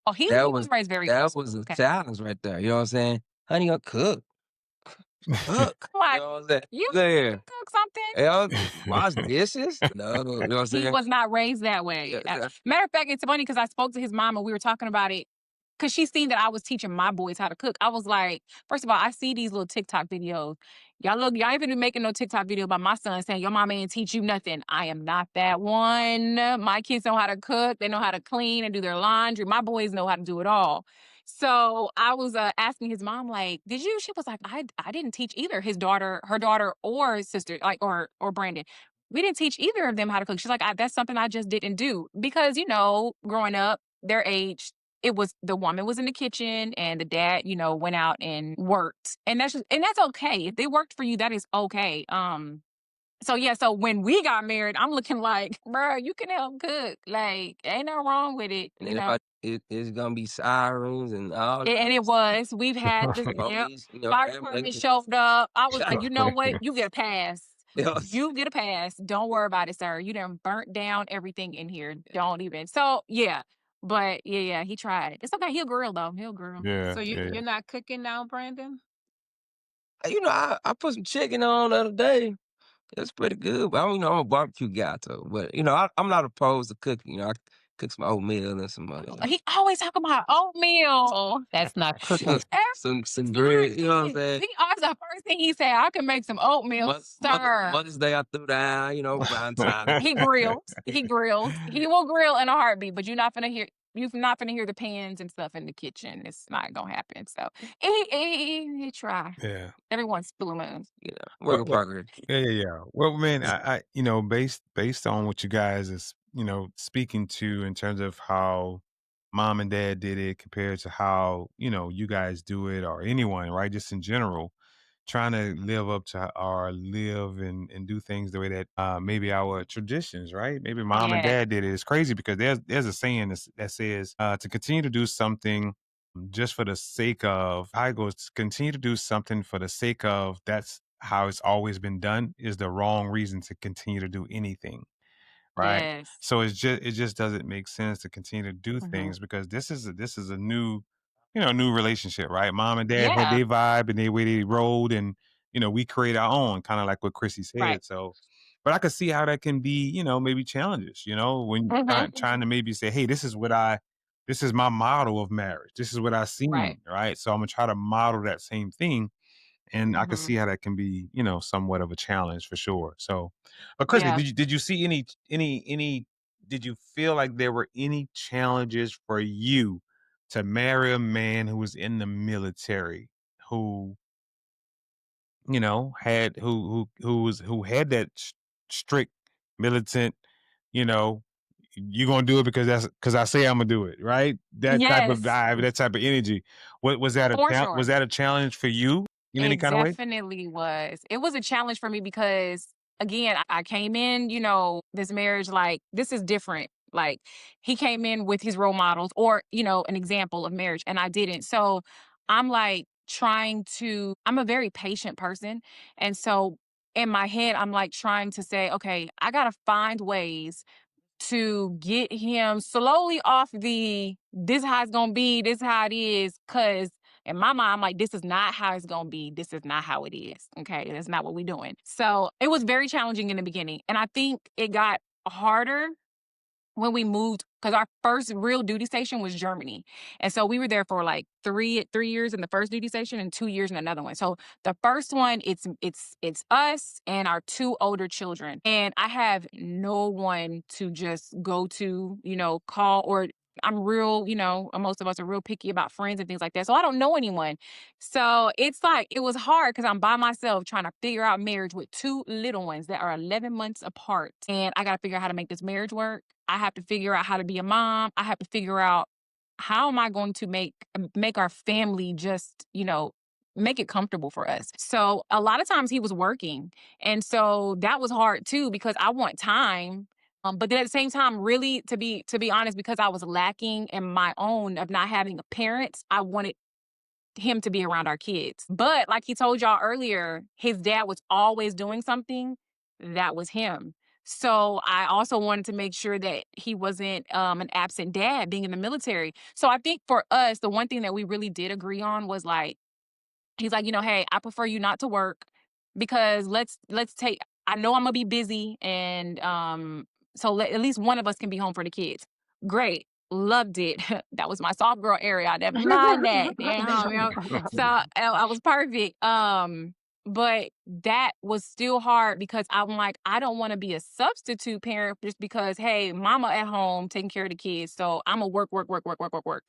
Oh, he was raised very That was a challenge right there. You know what I'm saying? Honey, you gonna cook. Cook. Like, you know what I'm saying? you Look here. cook something? Wash dishes? No, you know what I'm saying? He was not raised that way. Matter of fact, it's funny because I spoke to his mom and we were talking about it because she seen that I was teaching my boys how to cook. I was like, first of all, I see these little TikTok videos. Y'all ain't even making no TikTok video about my son saying your mama ain't teach you nothing. I am not that one. My kids know how to cook. They know how to clean and do their laundry. My boys know how to do it all. So I was asking his mom, like, did you? She was like, I didn't teach either her daughter or his sister, like, or Brandon. We didn't teach either of them how to cook. She's like, that's something I just didn't do because, growing up, their age, it was the woman was in the kitchen and the dad, went out and worked. And that's okay. If they worked for you, that is okay. So when we got married, I'm looking like, bro, you can help cook. Like, ain't no wrong with it. It's gonna be sirens and all that. And it was. We've had this fire department showed up. I was like, you know what? You get a pass. You get a pass. Don't worry about it, sir. You done burnt down everything in here. Don't even. So yeah. But yeah, he tried. It's okay. He'll grill though. He'll grill. Yeah. So you're not cooking now, Brandon? I put some chicken on the other day. That's pretty good. But I'm a barbecue guy too. But I'm not opposed to cooking. I cook some oatmeal and some. He always talk about oatmeal. That's not cooking. some bread. You know what I'm saying? He always the first thing he said, I can make some oatmeal, sir. Mother's Day I threw down. Valentine's. He grills. He grills. He will grill in a heartbeat. But you're not gonna hear the pans and stuff in the kitchen. It's not gonna happen. So he try. Yeah. Everyone's blue moons. Work in progress. Yeah. Well, man, I based on what you guys is, speaking to in terms of how mom and dad did it compared to how, you guys do it, or anyone, right? Just in general, trying to live up to or live and do things the way that maybe our traditions, right? Maybe mom and dad did it. It's crazy because there's a saying that says to continue to do something just for the sake of, how it goes, continue to do something for the sake of, that's how it's always been done, is the wrong reason to continue to do anything. Right. Yes. So it just doesn't make sense to continue to do things, because this is a new, new relationship, right? Mom and dad had Yeah. their vibe and their way they rolled, and we create our own, kind of like what Chrissy said. Right. So, but I could see how that can be, maybe challenges, when you're trying to maybe say, hey, this is my model of marriage. This is what I seen, right? So I'm gonna try to model that same thing. And I can see how that can be, somewhat of a challenge for sure. So, but Chrissy, Yeah. did you see any did you feel like there were any challenges for you to marry a man who was in the military, who, had who had that strict militant, you know, you're gonna do it because I say I'm gonna do it, right? That type of Yes. vibe, that type of energy. What was that For sure. was that a challenge for you in any It kind of way? definitely was. It was a challenge for me because, again, I came in, this marriage, like, this is different. Like, he came in with his role models or, an example of marriage, and I didn't. So I'm like I'm a very patient person. And so in my head, I'm like trying to say, okay, I got to find ways to get him slowly off this how it's gonna be, this how it is. Cause in my mind, I'm like, this is not how it's gonna be. This is not how it is. Okay. That's not what we're doing. So it was very challenging in the beginning. And I think it got harder when we moved, because our first real duty station was Germany. And so we were there for like 3 years in the first duty station and 2 years in another one. So the first one, it's us and our 2 older children. And I have no one to just go to, call, or I'm real, most of us are real picky about friends and things like that. So I don't know anyone. So it's like, it was hard because I'm by myself trying to figure out marriage with 2 little ones that are 11 months apart. And I got to figure out how to make this marriage work. I have to figure out how to be a mom. I have to figure out how am I going to make our family just, make it comfortable for us. So a lot of times he was working. And so that was hard too, because I want time. But then at the same time, really, to be honest, because I was lacking in my own of not having a parent, I wanted him to be around our kids. But like he told y'all earlier, his dad was always doing something. That was him. So I also wanted to make sure that he wasn't an absent dad being in the military. So I think for us, the one thing that we really did agree on was like, he's like, hey, I prefer you not to work because let's take, I know I'm gonna be busy, and so at least one of us can be home for the kids. Great. Loved it. That was my soft girl area. I never mind that. So I was perfect. But that was still hard because I'm like, I don't want to be a substitute parent just because, hey, mama at home taking care of the kids. So I'm gonna work, work, work, work, work, work, work.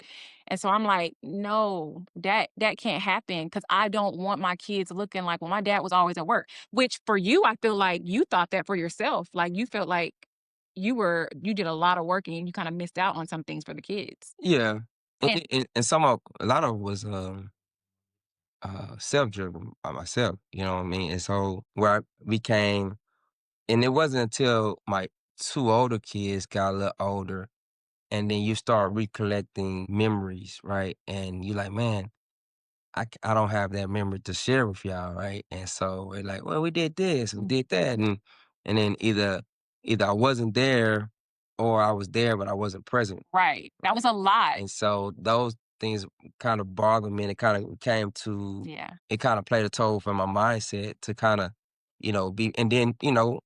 And so I'm like, no, that can't happen because I don't want my kids looking like, well, my dad was always at work. Which for you, I feel like you thought that for yourself. Like you felt like you did a lot of work and you kind of missed out on some things for the kids. Yeah. And And a lot of it was self-driven by myself, you know what I mean? And so where I became, and it wasn't until my 2 older kids got a little older, and then you start recollecting memories, right? And you're like, man, I don't have that memory to share with y'all, right? And so we're like, well, we did this, we did that, and then either I wasn't there or I was there but I wasn't present. right, that was a lot. And so those things kind of bothered me, and it kind of came to, Yeah. it kind of played a toll for my mindset to kind of, be, and then,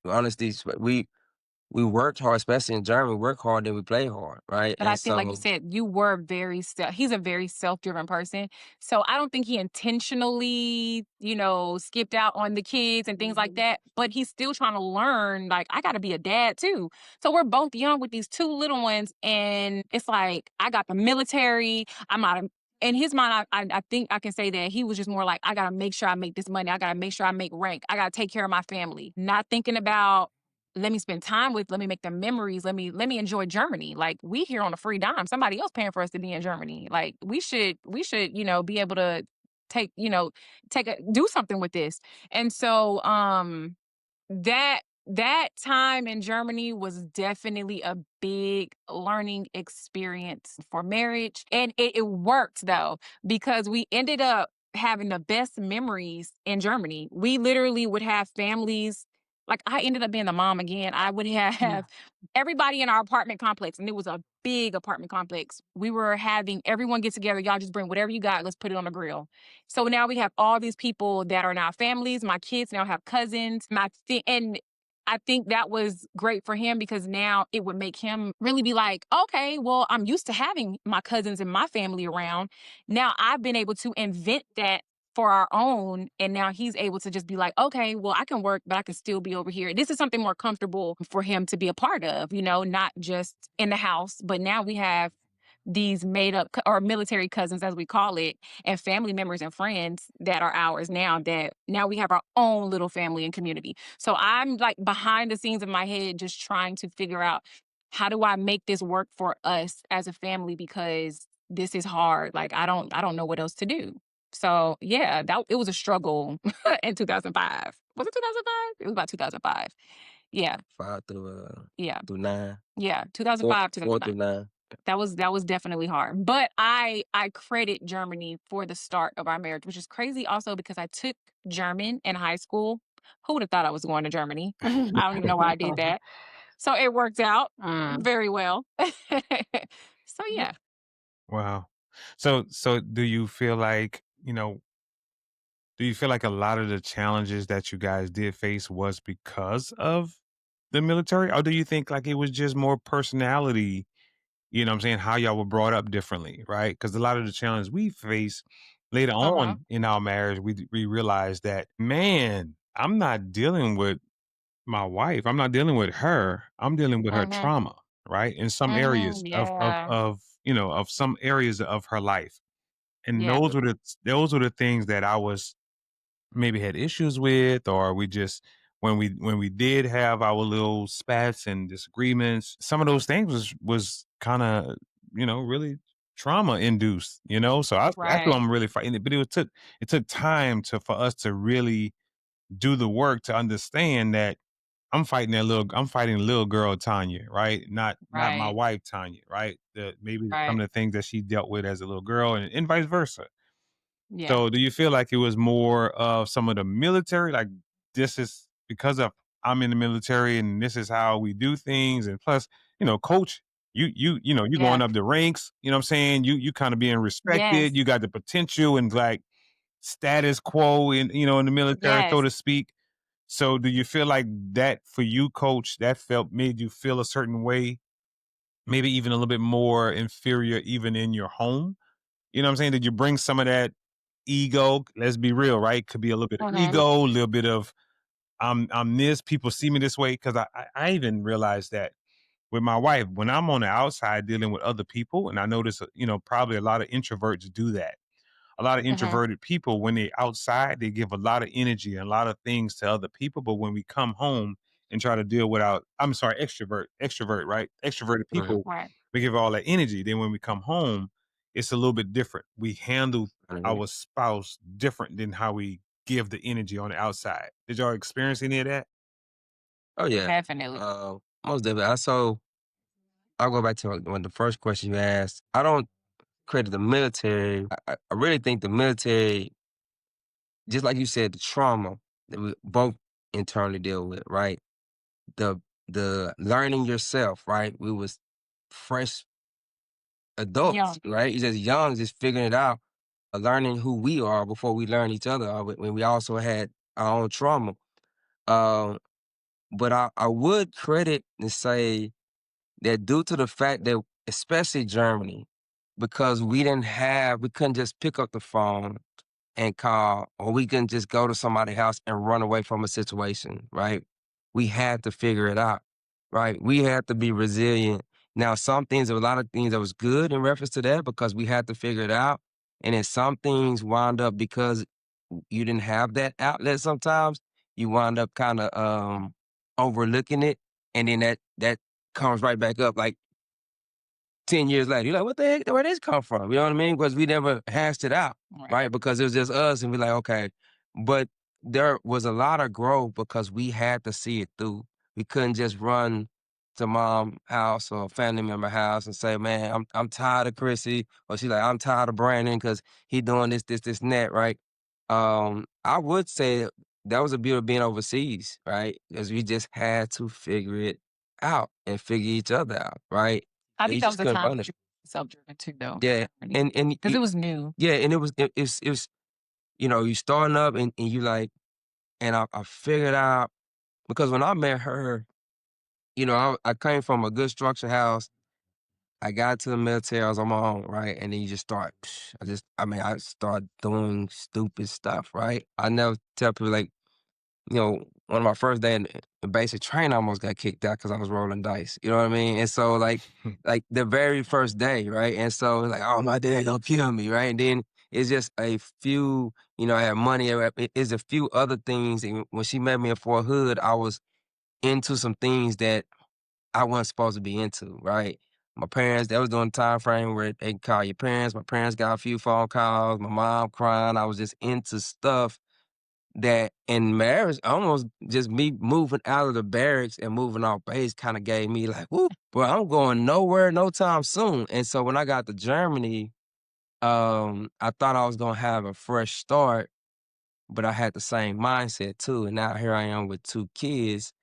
honestly, we worked hard, especially in Germany, we work hard, then we play hard, right? But I think, like you said, you were he's a very self-driven person. So I don't think he intentionally, skipped out on the kids and things like that. But he's still trying to learn, like, I got to be a dad too. So we're both young with these 2 little ones. And it's like, I got the military. I'm out of, in his mind, I think I can say that he was just more like, I got to make sure I make this money. I got to make sure I make rank. I got to take care of my family. Not thinking about let me spend time with, let me make the memories, let me enjoy Germany. Like, we here on a free dime. Somebody else paying for us to be in Germany. Like, we should, be able to take, do something with this. And so that time in Germany was definitely a big learning experience for marriage. And it worked though, because we ended up having the best memories in Germany. We literally would have families. Like, I ended up being the mom again. I would have everybody in our apartment complex, and it was a big apartment complex. We were having everyone get together. Y'all just bring whatever you got. Let's put it on the grill. So now we have all these people that are now families. My kids now have cousins. And I think that was great for him, because now it would make him really be like, okay, well, I'm used to having my cousins and my family around. Now I've been able to invent that for our own. And now he's able to just be like, okay, well, I can work, but I can still be over here. This is something more comfortable for him to be a part of, not just in the house, but now we have these made up or military cousins, as we call it, and family members and friends that are ours now, that now we have our own little family and community. So I'm like behind the scenes in my head, just trying to figure out, how do I make this work for us as a family? Because this is hard. Like, I don't know what else to do. So yeah, it was a struggle in 2005. Was it 2005? It was about 2005. Yeah. 5 through Yeah. through 9. Yeah. 2005, 4 through 2005. 9. That was definitely hard. But I credit Germany for the start of our marriage, which is crazy also because I took German in high school. Who would have thought I was going to Germany? I don't even know why I did that. So it worked out very well. So yeah. Wow. So do you feel like, do you feel like a lot of the challenges that you guys did face was because of the military? Or do you think like it was just more personality, you know what I'm saying, how y'all were brought up differently, right? Because a lot of the challenges we face later on in our marriage, we realized that, man, I'm not dealing with my wife. I'm not dealing with her. I'm dealing with her trauma, right? In some areas Yeah. of some areas of her life. And Yeah. those were the things that I was maybe had issues with, or we just when we did have our little spats and disagreements, some of those things was kind of really trauma induced, so that's why I'm really fighting it. But it took time for us to really do the work to understand that I'm fighting little girl Tanya, right? Not my wife Tanya, right? Maybe some of the things that she dealt with as a little girl, and vice versa. Yeah. So do you feel like it was more of some of the military, like this is because of I'm in the military and this is how we do things, and plus, coach, you going up the ranks, you know what I'm saying? You kind of being Yes. respected, you got the potential and like status quo in the military, so Yes. to speak. So do you feel like that for you, coach, that made you feel a certain way, maybe even a little bit more inferior even in your home? You know what I'm saying? Did you bring some of that ego? Let's be real, right? Could be a little bit of ego, a little bit of I'm this, people see me this way. Cause I even realized that with my wife, when I'm on the outside dealing with other people, and I notice, probably a lot of introverts do that. A lot of introverted people, when they're outside, they give a lot of energy and a lot of things to other people. But when we come home and try to deal with extrovert, right? Extroverted people, Right. we give all that energy. Then when we come home, it's a little bit different. We handle our spouse different than how we give the energy on the outside. Did y'all experience any of that? Oh yeah. Definitely. Most definitely. I'll go back to when the first question you asked. I don't credit the military. I really think the military, just like you said, the trauma that we both internally deal with, right? The learning yourself, right? We was fresh adults, right? You're just young, just figuring it out, learning who we are before we learn each other. When we also had our own trauma. But I would credit and say that due to the fact that, especially Germany, because we couldn't just pick up the phone and call, or we couldn't just go to somebody's house and run away from a situation, right? We had to figure it out, right? We had to be resilient. Now, a lot of things that was good in reference to that because we had to figure it out. And then some things wound up because you didn't have that outlet sometimes, you wound up kind of overlooking it, and then that comes right back up like 10 years later. You're like, what the heck? Where did this come from? You know what I mean? Because we never hashed it out, right? Because it was just us, and we're like, okay. But there was a lot of growth because we had to see it through. We couldn't just run to mom house or family member house and say, man, I'm tired of Chrissy. Or she's like, I'm tired of Brandon because he doing this, and that, right? I would say that was the beauty of being overseas, right? Because we just had to figure it out and figure each other out, right? I You think that was just the couldn't time punish. self-driven too, though. Yeah, and because it was new. yeah, and it was you starting up and you like, and I figured out because when I met her, I came from a good structured house. I got to the military, I was on my own, right? And then you just start, I start doing stupid stuff, right? I never tell people like, one of my first day in basic training, I almost got kicked out because I was rolling dice. You know what I mean? And so like the very first day, right? And so like, oh, my dad gonna kill me, right? And then it's just a few, I have money. It's a few other things. And when she met me in Fort Hood, I was into some things that I wasn't supposed to be into, right? My parents, that was during the time frame where they can call your parents. My parents got a few phone calls. My mom crying. I was just into stuff that in marriage, almost just me moving out of the barracks and moving off base kind of gave me like, whoop, bro, I'm going nowhere no time soon. And so when I got to Germany, I thought I was going to have a fresh start, but I had the same mindset too. And now here I am with 2 kids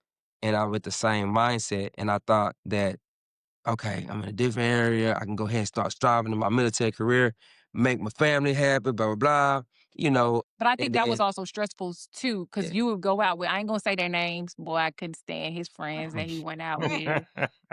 and I'm with the same mindset. And I thought that, okay, I'm in a different area. I can go ahead and start striving in my military career, make my family happy, blah, blah, blah, But I think and that then, was also stressful too, because yeah. you would go out with, I ain't gonna say their names, boy, I couldn't stand his friends that he went out with.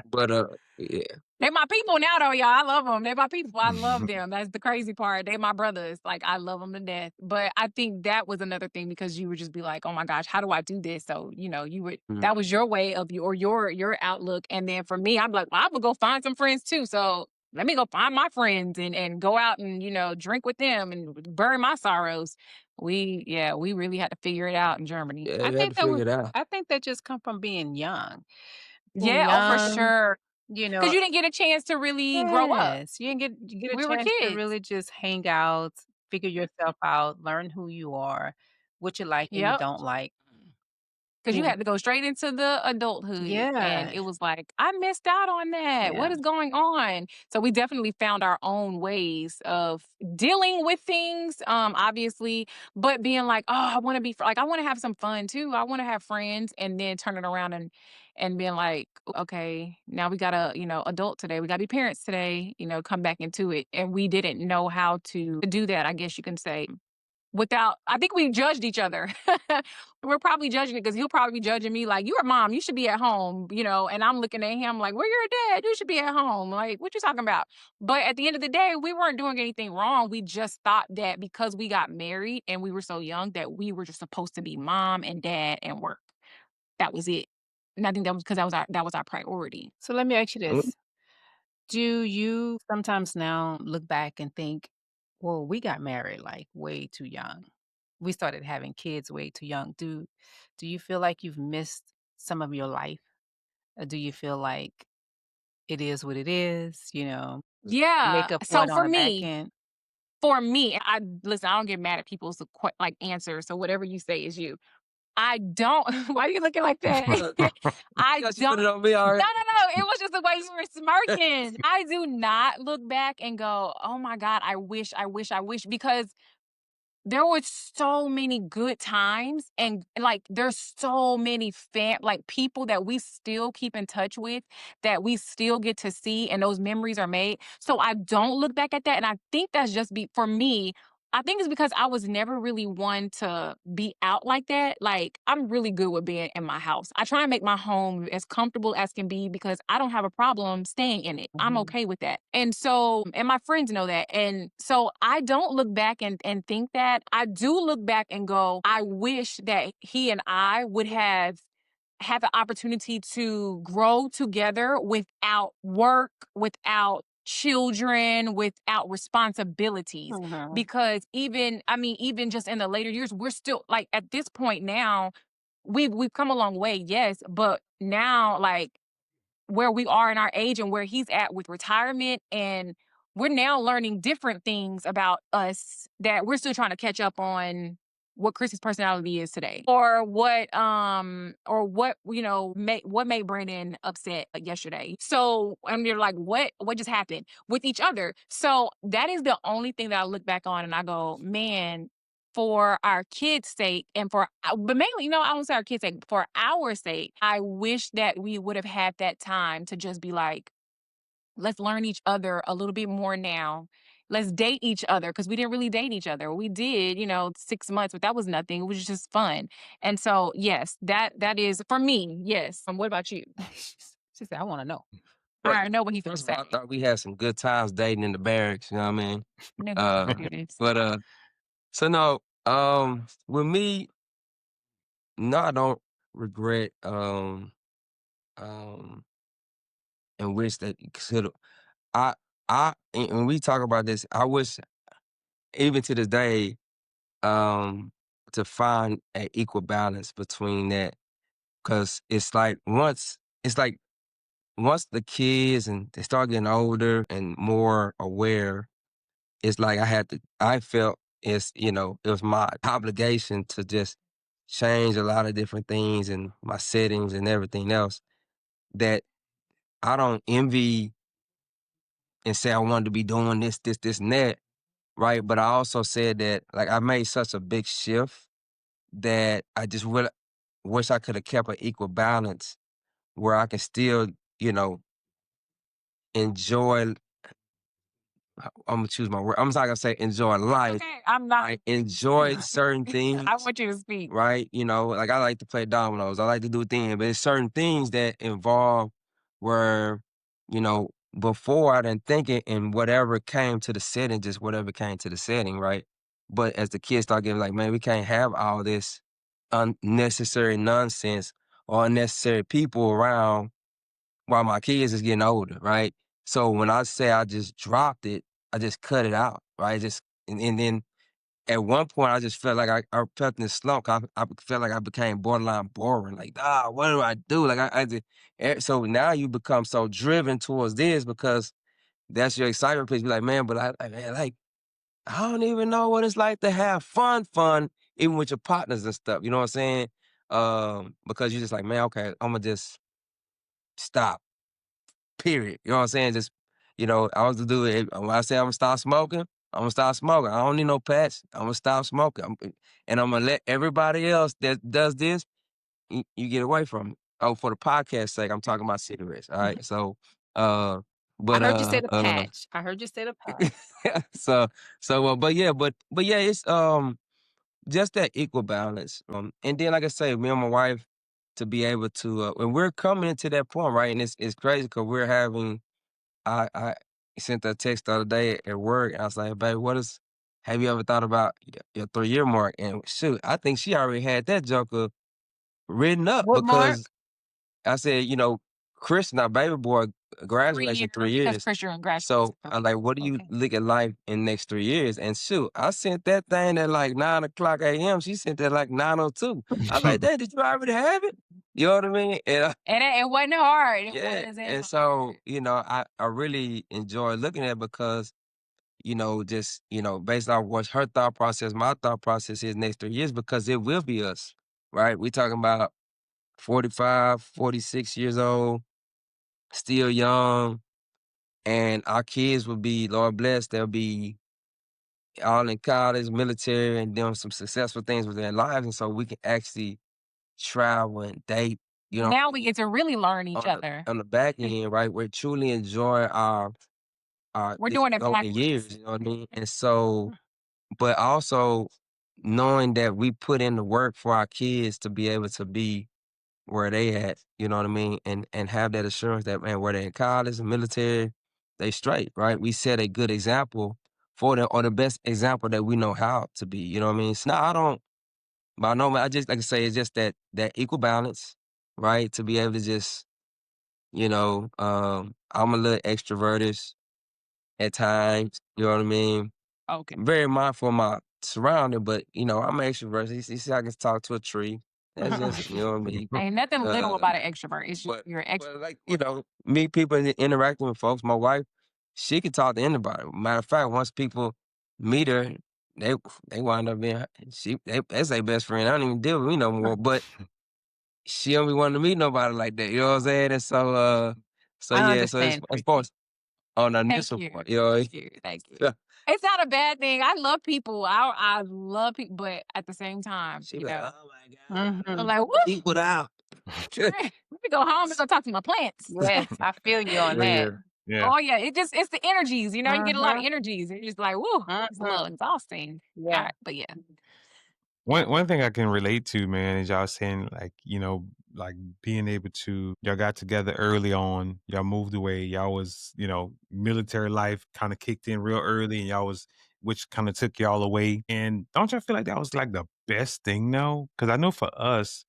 But, yeah. They my people now, though, y'all. I love them. They my people. I love them. That's the crazy part. They my brothers. Like, I love them to death. But I think that was another thing because you would just be like, oh my gosh, how do I do this? So, you would, that was your way of your outlook. And then for me, I'm like, well, I would go find some friends too. So let me go find my friends and go out and, drink with them and bury my sorrows. We really had to figure it out in Germany. Yeah, I you had think to that figure was it out. I think that just come from being young. Being Yeah, oh, for young, sure. you Because know, you didn't get a chance to really grow up. yes, you didn't get a We were chance to kids. really just hang out, figure yourself out, learn who you are, what you like and you Yep. don't like. Because you Mm, had to go straight into the adulthood. And yeah, it was like, I missed out on that. What yeah. is going on? So we definitely found our own ways of dealing with things, obviously, but being like, oh, I want to be like, I want to have some fun too. I want to have friends, and then turning around and being like, okay, now we gotta, adult today. We gotta be parents today, come back into it. And we didn't know how to do that, I guess you can say. I think we judged each other. We're probably judging it because he'll probably be judging me like, you're a mom, you should be at home, and I'm looking at him like, well, you're a dad, you should be at home. Like, what you talking about? But at the end of the day, we weren't doing anything wrong. We just thought that because we got married and we were so young that we were just supposed to be mom and dad and work. That was it. And I think that was because that was our priority. So let me ask you Mm, this. Do you sometimes now look back and think, well, we got married like way too young. We started having kids way too young. Do you feel like you've missed some of your life? Or do you feel like it is what it is, Yeah. make a So point on the back end? for me, I listen, I don't get mad at people's like answers. So whatever you say is you. I don't. Why are you looking like that? I Because you don't. put it on me No, already. no. It was just the way you were smirking. I do not look back and go, oh my God, I wish, because there were so many good times and like there's so many like people that we still keep in touch with that we still get to see and those memories are made. So I don't look back at that. And I think that's just for me. I think it's because I was never really one to be out like that. Like, I'm really good with being in my house. I try and make my home as comfortable as can be because I don't have a problem staying in it. I'm okay with that. And so, and my friends know that. And so I don't look back and think that. I do look back and go, I wish that he and I would have had the opportunity to grow together without work, without children, without responsibilities. Mhm. Because even just in the later years, we're still like at this point now, we've come a long way, yes, but now like where we are in our age and where he's at with retirement, and we're now learning different things about us that we're still trying to catch up on what Chrissy's personality is today, or what made Brandon upset yesterday. So and you're like, what just happened with each other? So that is the only thing that I look back on and I go, man, for our kids' sake and but mainly, I won't say our kids' sake, for our sake, I wish that we would have had that time to just be like, let's learn each other a little bit more now. Let's date each other, because we didn't really date each other. We did, 6 months, but that was nothing. It was just fun. And so, yes, that is for me. Yes. What about you? She said, I want to know. I already know what he First feels. of all, I thought we had some good times dating in the barracks. You know what I mean? Never do this. But so no, with me, no, I don't regret. And wish that could. And when we talk about this, I wish even to this day, to find an equal balance between that, because once the kids and they start getting older and more aware, it's like I felt it was my obligation to just change a lot of different things and my settings and everything else that I don't envy and say I wanted to be doing this, and that, right? But I also said that like I made such a big shift that I just really wish I could have kept an equal balance where I can still, enjoy. I'm gonna choose my word. I'm not gonna say enjoy life. Okay, I'm not. I enjoy certain things. I want you to speak. Right? Like I like to play dominoes. I like to do things, but it's certain things that involve where, before I didn't think it and whatever came to the setting, just whatever came to the setting, right? But as the kids start getting like, man, we can't have all this unnecessary nonsense or unnecessary people around while my kids is getting older, right? So when I say I just dropped it, I just cut it out, right? And then at one point, I just felt like I felt in this slump. I felt like I became borderline boring. Like, what do I do? Like, so now you become so driven towards this because that's your excitement piece. Be like, man, but I don't even know what it's like to have fun, even with your partners and stuff. You know what I'm saying? Because you're just like, man, okay, I'm gonna just stop. Period. You know what I'm saying? Just, I was to do it. When I say I'm gonna stop smoking, I'm gonna stop smoking. I don't need no patch. I'm gonna stop smoking. And I'm gonna let everybody else that does this, you get away from it. Oh, for the podcast sake, I'm talking about cigarettes. All right. So, but I heard you say the patch. I heard you say the patch. but yeah, it's just that equal balance. And then like I say, me and my wife to be able to, and we're coming into that point, right? And it's crazy because we're having. I sent a text the other day at work, and I was like, "Babe, have you ever thought about your 3-year mark?" And shoot, I think she already had that joker written up What mark? because I said, Chris, our baby boy, graduates in 3 Because years. Chris, you're in graduate. So I'm like, what do you look at life in the next 3 years? And shoot, I sent that thing at like 9:00 a.m. She sent that like 9:02. I was like, Dad, did you already have it? You know what I mean? And it wasn't hard. yeah. And so, I really enjoy looking at it because, just, based on what her thought process, my thought process is next 3 years, because it will be us, right? We talking about 45, 46 years old, still young, and our kids will be, Lord bless, they'll be all in college, military, and doing some successful things with their lives. And so we can actually travel and date, now we get to really learn each other. On the back end, right? We truly enjoy our we're doing it golden years, you know what I mean? And so, but also knowing that we put in the work for our kids to be able to be where they at, you know what I mean? And have that assurance that, man, where they in college, military, they straight, right? We set a good example for them, or the best example that we know how to be, you know what I mean? So now I don't, by no means, I just, like I say, it's just that equal balance, right? To be able to just, I'm a little extroverted at times, you know what I mean? Okay. Very mindful of my surrounding, but, I'm an extrovert. You see, I can talk to a tree That's just, you know what I mean? Ain't nothing little about an extrovert. It's just you're an But extrovert. like, meet people and interacting with folks. My wife, she can talk to anybody. Matter of fact, once people meet her, they wind up being that's their best friend. I don't even deal with me no more. But she don't be wanting to meet nobody like that. You know what I'm saying? And so I yeah, so understand, as far as on the Thank initial you. part, you know, Thank you. Thank you. It's not a bad thing. I love people. I love people, but at the same time, she be like, oh my God, Mhm. I'm like, woo, people out. let me go home and go talk to my plants. Yes, I feel you on that. Yeah. Oh yeah, it's the energies. You get a lot of Mhm. energies. It's just like, woo, it's a little Mhm. exhausting. Yeah. But yeah. One thing I can relate to, man, is y'all saying like, like being able to y'all got together early on, y'all moved away, y'all was, military life kind of kicked in real early and y'all was which kind of took y'all away. And don't y'all feel like that was like the best thing though? Because I know for us,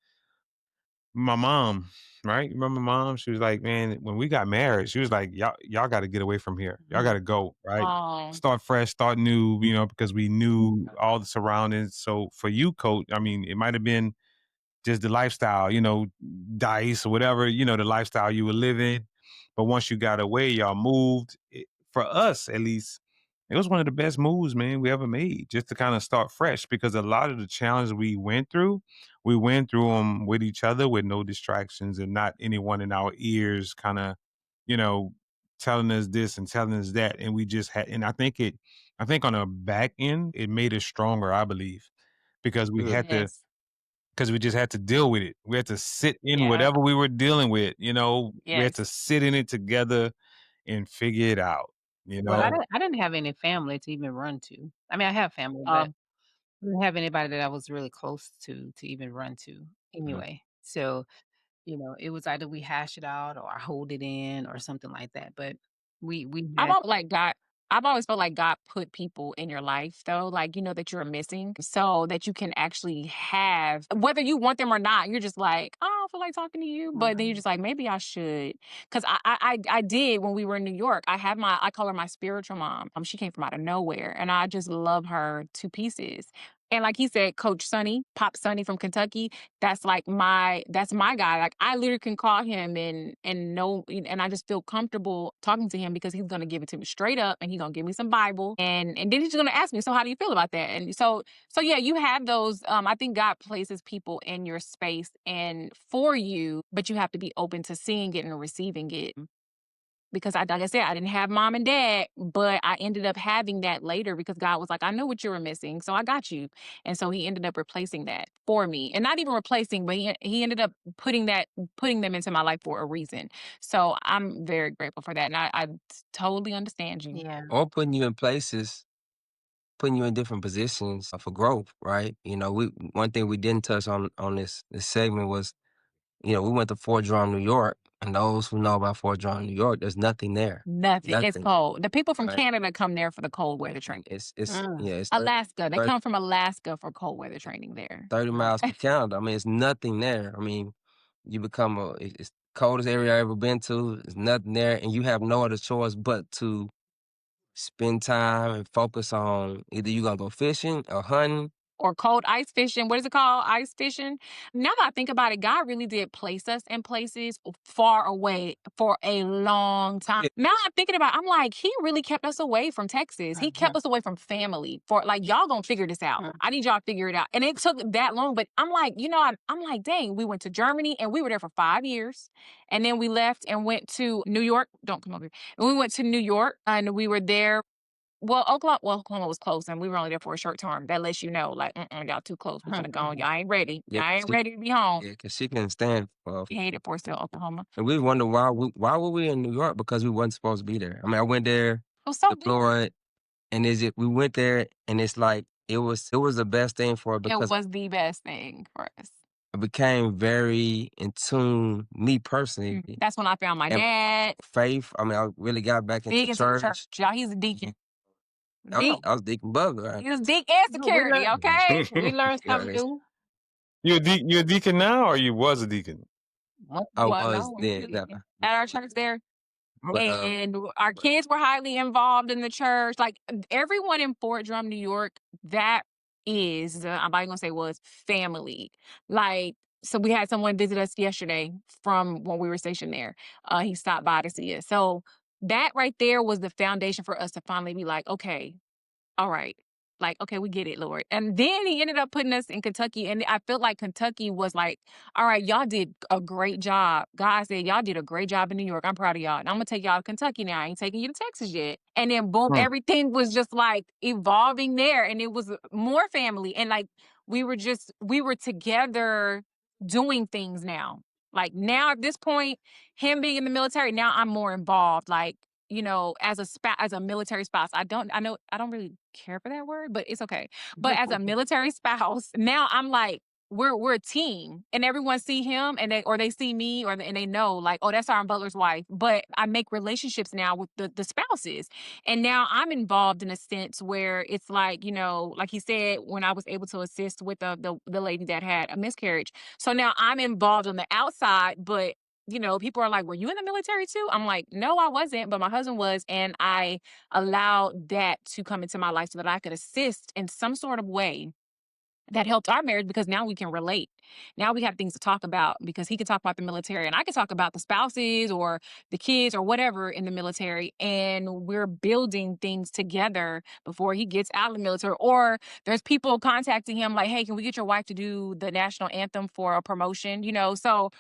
my mom, right? Remember mom? She was like, man, when we got married, she was like, y'all got to get away from here. Y'all got to go, right? Oh, Start fresh, start new, because we knew all the surroundings. So for you, coach, I mean, it might have been just the lifestyle, dice or whatever, the lifestyle you were living. But once you got away, y'all moved. For us, at least, it was one of the best moves, man, we ever made, just to kind of start fresh. Because a lot of the challenges we went through them with each other with no distractions and not anyone in our ears, kind of, you know, telling us this and telling us that. And we just had, and I think on the back end, it made us stronger, I believe, because we had to yes. because we just had to deal with it. We had to sit in Yeah. whatever we were dealing with, we had to Yes. sit in it together and figure it out, Well, I didn't have any family to even run to. I mean, I have family, but Um, I didn't have anybody that I was really close to even run to Mhm. anyway. So, it was either we hash it out or I hold it in or something like that. But we I've had always like God. I've always felt like God put people in your life, though, like that you're missing, so that you can actually have whether you want them or not. You're just like, oh, I don't feel like talking to you, but then you're just like, maybe I should, because I did when we were in New York. I call her my spiritual mom. She came from out of nowhere, and I just love her to pieces. And like he said, Coach Sonny, Pop Sonny from Kentucky, that's my guy. Like I literally can call him and know, and I just feel comfortable talking to him because he's gonna give it to me straight up and he's gonna give me some Bible and then he's gonna ask me, so how do you feel about that? And so yeah, you have those. I think God places people in your space and for you, but you have to be open to seeing it and receiving it. Because like I said, I didn't have mom and dad, but I ended up having that later because God was like, I know what you were missing, so I got you. And so he ended up replacing that for me. And not even replacing, but he ended up putting them into my life for a reason. So I'm very grateful for that. And I totally understand you. yeah. Or putting you in places, putting you in different positions for growth, right? One thing we didn't touch on this segment was, we went to Fort Drum, New York, and those who know about Fort Drum, New York, there's nothing there. Nothing. It's Nothing. cold. The people from Right. Canada come there for the cold weather training. It's Mm. yeah, it's Alaska. They 30, come from Alaska for cold weather training there. 30 miles from Canada. I mean, it's nothing there. I mean, you become it's the coldest area I've ever been to. There's nothing there, and you have no other choice but to spend time and focus on either you gonna go fishing or hunting. Or cold ice fishing. What is it called? Ice fishing. Now that I think about it, God really did place us in places far away for a long time. Yeah. Now I'm thinking about it, I'm like, he really kept us away from Texas. He kept us away from family for like, y'all gonna figure this out. I need y'all to figure it out. And it took that long, but I'm like, I'm like, dang, we went to Germany and we were there for 5 years. And then we left and went to New York. Don't come over here. And we went to New York and we were there. Well, Oklahoma was close, and we were only there for a short term. That lets you know, like, y'all too close. We're gonna go. Y'all ain't ready. Yeah, Y'all ain't ready to be home. Yeah, because she couldn't stand. He hated Fort Sill, Oklahoma. And we wonder why were we in New York, because we wasn't supposed to be there. I mean, I went there, It was so deployed, and we went there, and it's like it was the best thing for it It because was the best thing for us. I became very in tune, me personally, That's when I found my and dad. faith. I mean, I really got back into Big into the church. church. Y'all, he's a deacon. I was Deacon Butler. Right? He was deacon and security. Okay, We learned Yeah, something new. You a deacon now, or you was a deacon? I Well, was no, then. at our church there. But, And our kids were highly involved in the church. Like everyone in Fort Drum, New York, that is, I'm not gonna say was family. Like so we had someone visit us yesterday from when we were stationed there. He stopped by to see us. So that right there was the foundation for us to finally be like, okay, all right. Like, okay, we get it, Lord. And then he ended up putting us in Kentucky. And I felt like Kentucky was like, all right, y'all did a great job. God said, y'all did a great job in New York. I'm proud of y'all. And I'm going to take y'all to Kentucky now. I ain't taking you to Texas yet. And then boom, everything was just like evolving there. And it was more family. And like, we were together doing things now. Like now at this point, him being in the military, now I'm more involved. Like, you know, as a military spouse, I don't really care for that word, but it's okay. But as a military spouse, now I'm like, we're a team, and everyone see him, and they see me, and they know like, oh, that's Sergeant Butler's wife. But I make relationships now with the spouses, and now I'm involved in a sense where it's like, you know, like he said, when I was able to assist with the lady that had a miscarriage, so now I'm involved on the outside, but you know, people are like, were you in the military too? I'm like, no, I wasn't, but my husband was. And I allowed that to come into my life so that I could assist in some sort of way that helped our marriage, because now we can relate. Now we have things to talk about, because he can talk about the military and I can talk about the spouses or the kids or whatever in the military. And we're building things together before he gets out of the military. Or there's people contacting him like, hey, can we get your wife to do the national anthem for a promotion? You know, so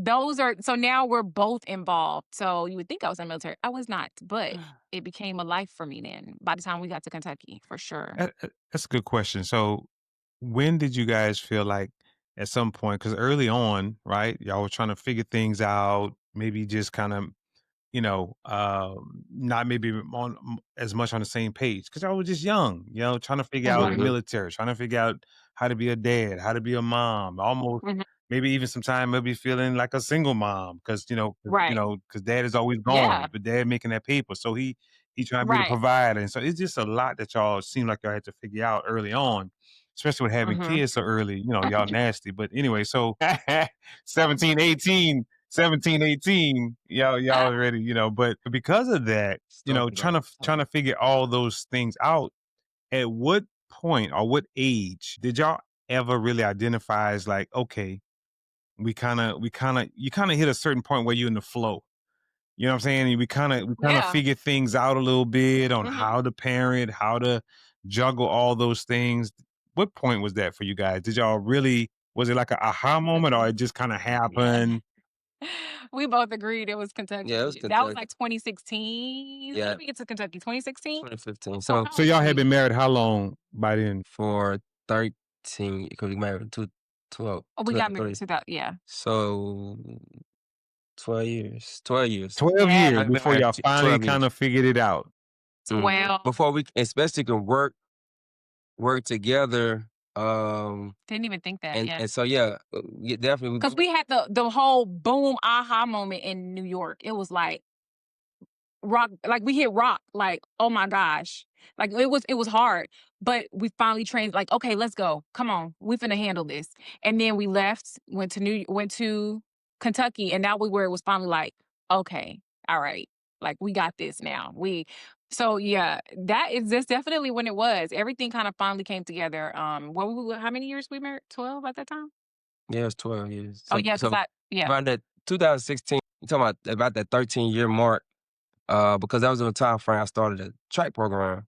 so now we're both involved. So you would think I was in the military. I was not, but it became a life for me then by the time we got to Kentucky, for sure. That's a good question. So when did you guys feel like at some point, because early on, right, y'all were trying to figure things out, maybe just kind of, you know, not maybe as much on the same page, because I was just young, you know, trying to figure out the military, trying to figure out how to be a dad, how to be a mom, almost maybe even sometime maybe feeling like a single mom, because because dad is always gone, but dad making that paper, so he trying to be the provider, and so it's just a lot that y'all seem like y'all had to figure out early on. Especially with having kids so early, you know, y'all nasty. But anyway, so 17, 18, y'all already, you know, but because of that, you know, trying to figure all those things out, at what point or what age did y'all ever really identify as like, okay, you kind of hit a certain point where you're in the flow. You know what I'm saying? We kind of figure things out a little bit on how to parent, how to juggle all those things. What point was that for you guys? Did y'all really, was it like a aha moment, or it just kind of happened? We both agreed it was Kentucky. Yeah, it was Kentucky. That was like 2016. Yeah. When did we get to Kentucky? 2016? 2015. So y'all had been married how long by then? For 13, because we married 12. Oh, we got married to that, yeah. So 12 years. 12 years. 12 years before y'all finally kind of figured it out. 12. Before we especially can work together. Didn't even think that. And so definitely, because we had the whole boom aha moment in New York. It was like rock, like we hit rock, like, oh my gosh, like it was hard, but we finally trained, like, okay, let's go, come on, we finna handle this. And then we left, went to Kentucky, and that was where it was finally like, okay, all right, like we got this now. So yeah, that's definitely when it was. Everything kind of finally came together. How many years we married? 12 at that time? Yeah, it was 12 years. So around that 2016, you talking about that 13-year mark, because that was the time frame I started a track program,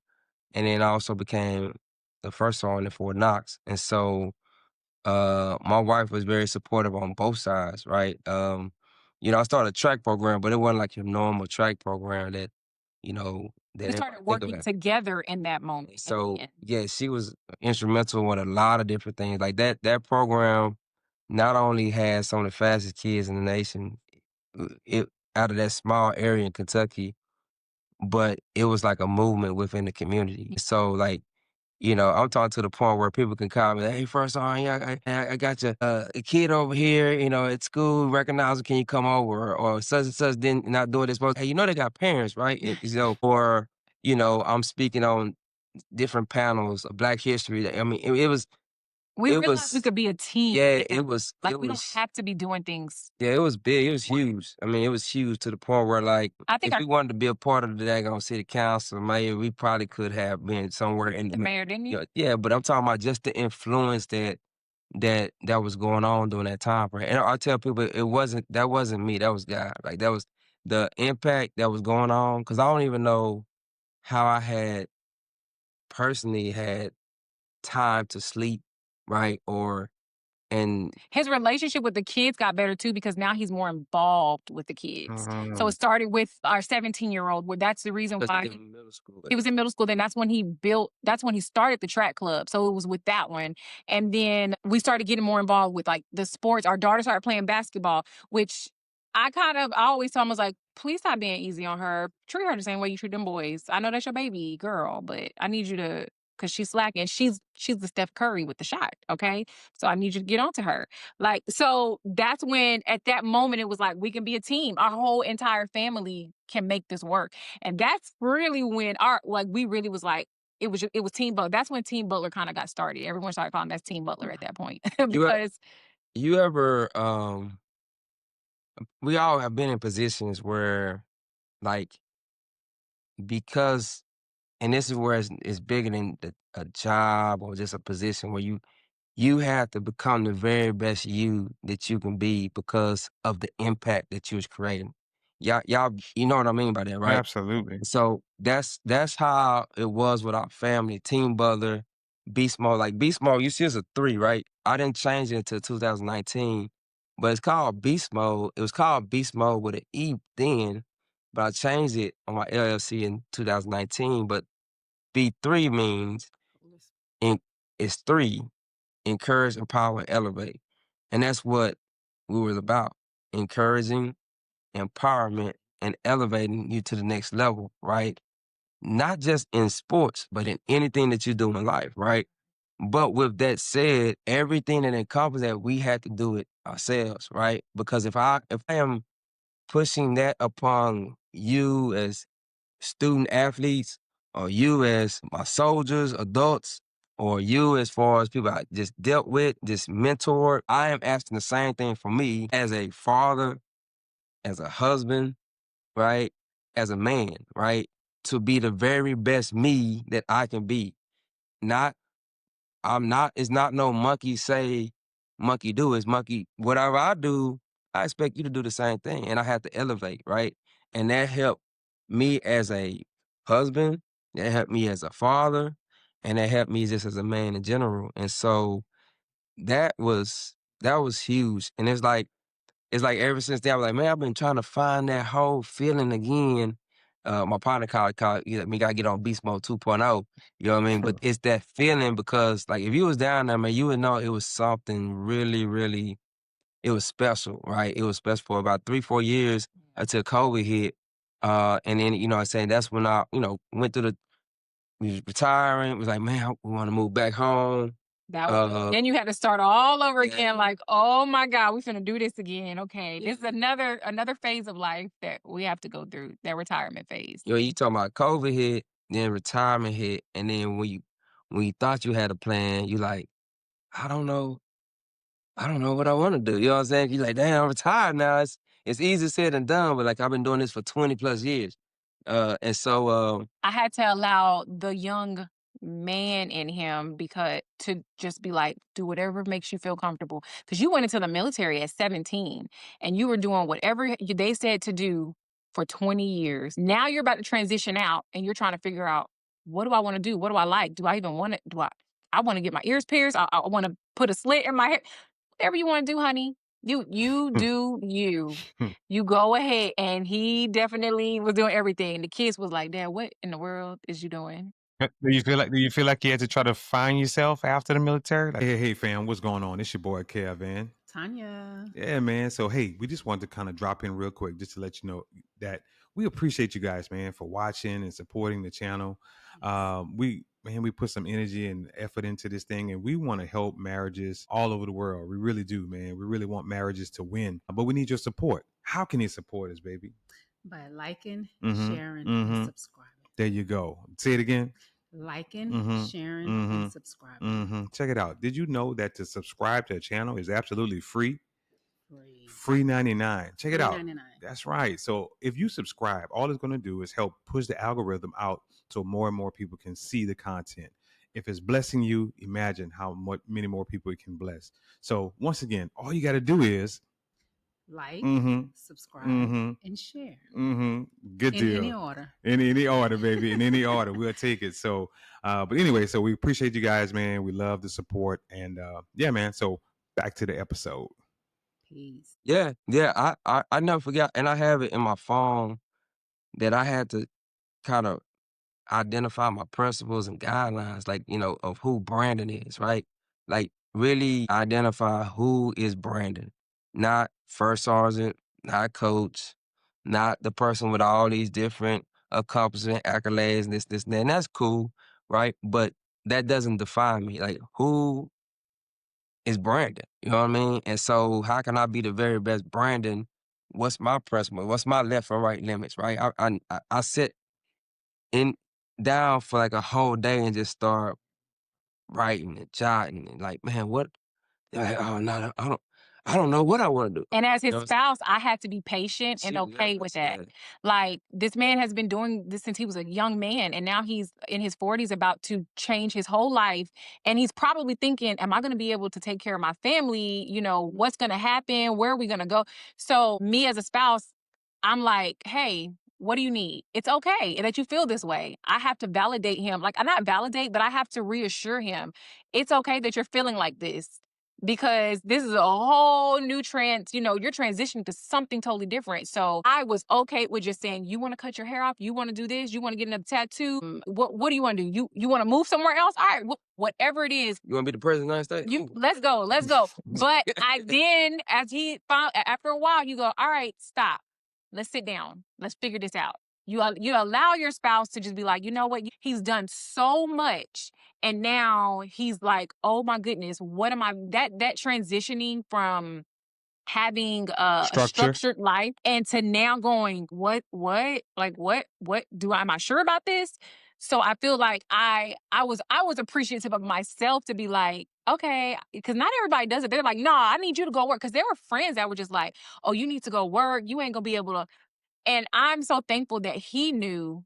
and then I also became the first sergeant in Fort Knox. And so my wife was very supportive on both sides, right? I started a track program, but it wasn't like your normal track program that we started working together in that moment. So yeah, she was instrumental in a lot of different things. Like that program not only has some of the fastest kids in the nation, out of that small area in Kentucky, but it was like a movement within the community. So like, I'm talking to the point where people can call me, hey, first on, I got your a kid over here, at school, recognize him, can you come over? Or such and such didn't not do what they're supposed to. Hey, they got parents, right? Or, I'm speaking on different panels of Black history. I mean, it was. We realized we could be a team. Yeah, it was. Like, we don't have to be doing things. Yeah, it was big. It was huge. I mean, it was huge to the point where, like, if we wanted to be a part of the daggone city council, maybe we probably could have been somewhere in the mayor, didn't you? Yeah, but I'm talking about just the influence that that was going on during that time frame. And I tell people that wasn't me, that was God. Like that was the impact that was going on. Cause I don't even know how I had personally had time to sleep, right? And his relationship with the kids got better too because now he's more involved with the kids. So it started with our 17-year-old, where that's the reason why he was in middle school. Then that's when he started the track club. So it was with that one. And then we started getting more involved with like the sports. Our daughter started playing basketball, which I always told him, I was like, please stop being easy on her. Treat her the same way you treat them boys. I know that's your baby girl, but I need you to, because she's slacking. She's the Steph Curry with the shot, okay? So I need you to get onto her. Like, so that's when at that moment it was like, we can be a team. Our whole entire family can make this work. And that's really when we really was like, it was Team Butler. That's when Team Butler kind of got started. Everyone started calling that Team Butler at that point. Because you ever we all have been in positions where like because and this is where it's bigger than a job or just a position where you have to become the very best you that you can be because of the impact that you was creating. Y'all, you know what I mean by that, right? Absolutely. So that's how it was with our family. Team Butler, Beast Mode. Like Beast Mode, you see it's a 3, right? I didn't change it until 2019, but it's called Beast Mode. It was called Beast Mode with an E then, but I changed it on my LLC in 2019. But B3 means it's 3. Encourage, empower, and elevate. And that's what we was about. Encouraging, empowerment, and elevating you to the next level, right? Not just in sports, but in anything that you do in life, right? But with that said, everything that encompasses that, we had to do it ourselves, right? Because if I am pushing that upon you as student athletes, or you as my soldiers, adults, or you as far as people I just dealt with, just mentored, I am asking the same thing for me as a father, as a husband, right? As a man, right? To be the very best me that I can be. It's not no monkey say, monkey do. It's monkey, whatever I do, I expect you to do the same thing. And I have to elevate, right? And that helped me as a husband, that helped me as a father, and that helped me just as a man in general. And so that was huge. And it's like ever since then, I was like, man, I've been trying to find that whole feeling again. My partner called me, gotta get on beast mode 2.0. You know what I mean? But it's that feeling because like if you was down there, man, you would know it was something really, really, it was special, right? It was special for about 3-4 years until COVID hit. And then, I'm saying that's when I, went through we was retiring. It was like, man, we want to move back home. Then you had to start all over again, like, oh my God, we finna do this again. Okay. This is another phase of life that we have to go through, that retirement phase. You talking about COVID hit, then retirement hit, and then when you thought you had a plan, you like, I don't know what I want to do. You know what I'm saying? You like, damn, I'm retired now. It's easier said than done, but like I've been doing this for 20 plus years. And so I had to allow the young man in him to just be like, do whatever makes you feel comfortable. Because you went into the military at 17 and you were doing whatever they said to do for 20 years. Now you're about to transition out and you're trying to figure out, what do I want to do? What do I like? Do I even want it? I want to get my ears pierced? I want to put a slit in my hair. Whatever you want to do, honey. You do you. You go ahead. And he definitely was doing everything. The kids was like, Dad, what in the world is you doing? Do you feel like you had to try to find yourself after the military? Like, hey fam, what's going on? It's your boy Kevin. Tanya. Yeah, man. So hey, we just wanted to kind of drop in real quick just to let you know that we appreciate you guys, man, for watching and supporting the channel. We put some energy and effort into this thing, and we want to help marriages all over the world. We really do, man. We really want marriages to win, but we need your support. How can you support us, baby? By liking, sharing, and subscribing. There you go. Say it again. Liking, sharing, and subscribing. Check it out. Did you know that to subscribe to a channel is absolutely free? Free 99. Check it out. $99. That's right. So if you subscribe, all it's going to do is help push the algorithm out so more and more people can see the content. if it's blessing you, imagine how many more people it can bless. So once again, all you got to do is like, subscribe, and share. Good deal. In any order. In any order, baby. In any order, we'll take it. So, but anyway, so we appreciate you guys, man. We love the support, and yeah, man. So back to the episode. Peace. Yeah, I never forgot, and I have it in my phone that I had to kind of identify my principles and guidelines, like, of who Brandon is, right? Like, really identify who is Brandon, not first sergeant, not coach, not the person with all these different accomplishment accolades, and this, and that. And that's cool, right? But that doesn't define me. Like, who is Brandon? You know what I mean? And so, how can I be the very best Brandon? What's my principle? What's my left and right limits, right? I sit in down for like a whole day and just start writing and jotting and like, man, what? Like, oh no, I don't know what I want to do. And as his spouse, I had to be patient and okay with that. Like, this man has been doing this since he was a young man, and now he's in his 40s about to change his whole life. And he's probably thinking, am I going to be able to take care of my family? What's going to happen? Where are we going to go? So me as a spouse, I'm like, hey, what do you need? It's okay that you feel this way. I have to validate him. Like, not validate, but I have to reassure him. It's okay that you're feeling like this, because this is a whole new you're transitioning to something totally different. So I was okay with just saying, you want to cut your hair off? You want to do this? You want to get another tattoo? What do you want to do? You want to move somewhere else? All right, whatever it is. You want to be the president of the United States? Let's go. But as he found, after a while, you go, all right, stop. Let's sit down. Let's figure this out. You allow your spouse to just be like, you know what? He's done so much. And now he's like, oh my goodness, what am I? That transitioning from having a structured life and to now going, what am I sure about this? So I feel like I was appreciative of myself to be like, okay, because not everybody does it. They're like, no, I need you to go work. Because there were friends that were just like, oh, you need to go work. You ain't gonna be able to. And I'm so thankful that he knows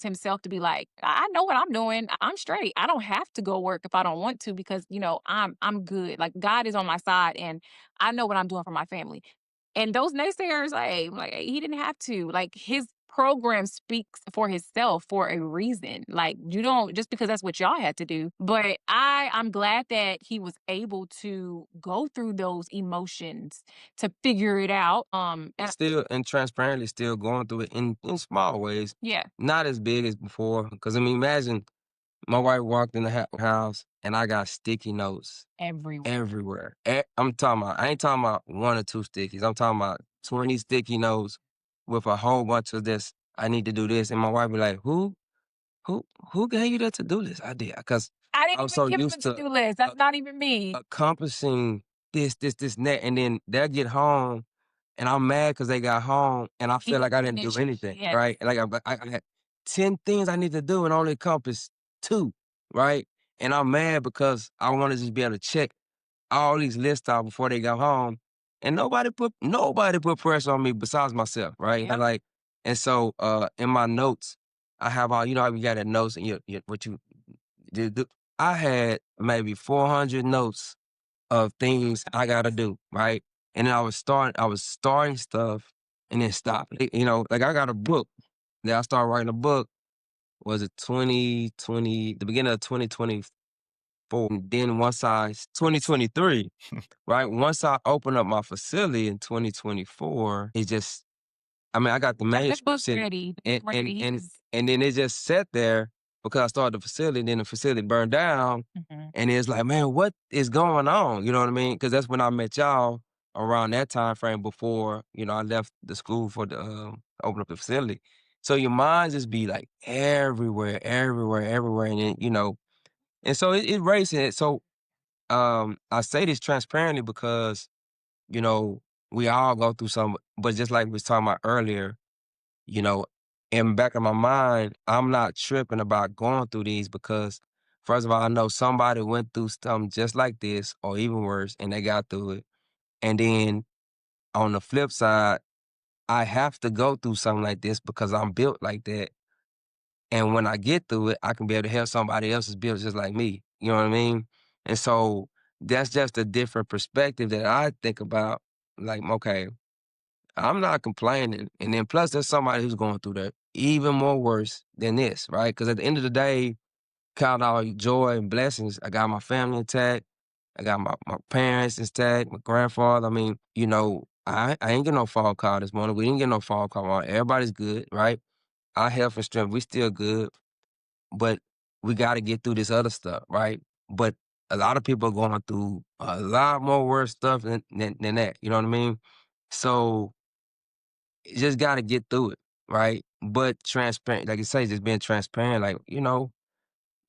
himself to be like, I know what I'm doing. I'm straight. I don't have to go work if I don't want to, because, I'm good. Like, God is on my side and I know what I'm doing for my family. And those naysayers, like he didn't have to. Like, his program speaks for himself for a reason. Like, you don't just because that's what y'all had to do. But I'm glad that he was able to go through those emotions to figure it out. And still, and transparently, still going through it in small ways. Yeah. Not as big as before. Because imagine my wife walked in the house and I got sticky notes everywhere. I ain't talking about one or two stickies. I'm talking about 20 sticky notes with a whole bunch of this. I need to do this, and my wife be like, "Who gave you that to-do list?" I did, because I didn't I was even so give him used a to-do list. That's not even me. accomplishing this, and that, and then they'll get home, and I'm mad because they got home, and I feel like I didn't do anything, right? Like I had 10 things I need to do and only accomplished 2, right? And I'm mad because I want to just be able to check all these lists out before they got home, and nobody put pressure on me besides myself, right? Yep. And so in my notes, I have all, how you got that notes and your what you did. I had maybe 400 notes of things I gotta do, right? And then I was starting stuff and then stopping. Like, I got a book. Then I started writing a book. Was it 2020, the beginning of 2024? And then 2023, right? Once I opened up my facility in 2024, it just, I got the manuscript ready. and then it just sat there because I started the facility, and then the facility burned down. And it's like, man, what is going on? You know what I mean? Because that's when I met y'all, around that time frame before, I left the school for the open up the facility. So your mind just be like everywhere. And then, and so it racing it. So I say this transparently because, we all go through some, but just like we was talking about earlier, in the back of my mind, I'm not tripping about going through these because, first of all, I know somebody went through something just like this or even worse, and they got through it. And then on the flip side, I have to go through something like this because I'm built like that. And when I get through it, I can be able to help somebody else's bills just like me. You know what I mean? And so that's just a different perspective that I think about. Like, okay, I'm not complaining. And then plus there's somebody who's going through that even more worse than this, right? Because at the end of the day, count all joy and blessings. I got my family intact. I got my parents intact, my grandfather. I mean, I ain't get no phone call this morning. We didn't get no phone call. Everybody's good, right? Our health and strength, we still good. But we got to get through this other stuff, right? But a lot of people are going through a lot more worse stuff than that. You know what I mean? So you just got to get through it, right? But transparent, like you say, just being transparent, like,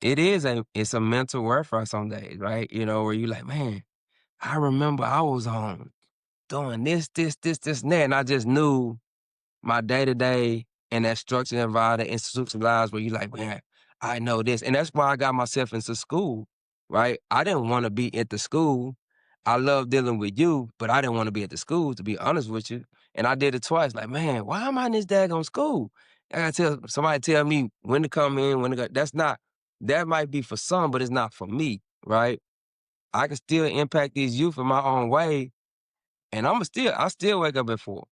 it's a mental warfare some days, right? Where you like, man, I remember I was on doing this, and that. And I just knew my day-to-day and that structured environment, institutionalized where you like, man, I know this. And that's why I got myself into school, right? I didn't want to be at the school. I love dealing with you, but I didn't want to be at the school, to be honest with you. And I did it twice. Like, man, why am I in this daggone school? I gotta somebody tell me when to come in, when to go. That might be for some, but it's not for me, right? I can still impact these youth in my own way, and I still wake up at 4,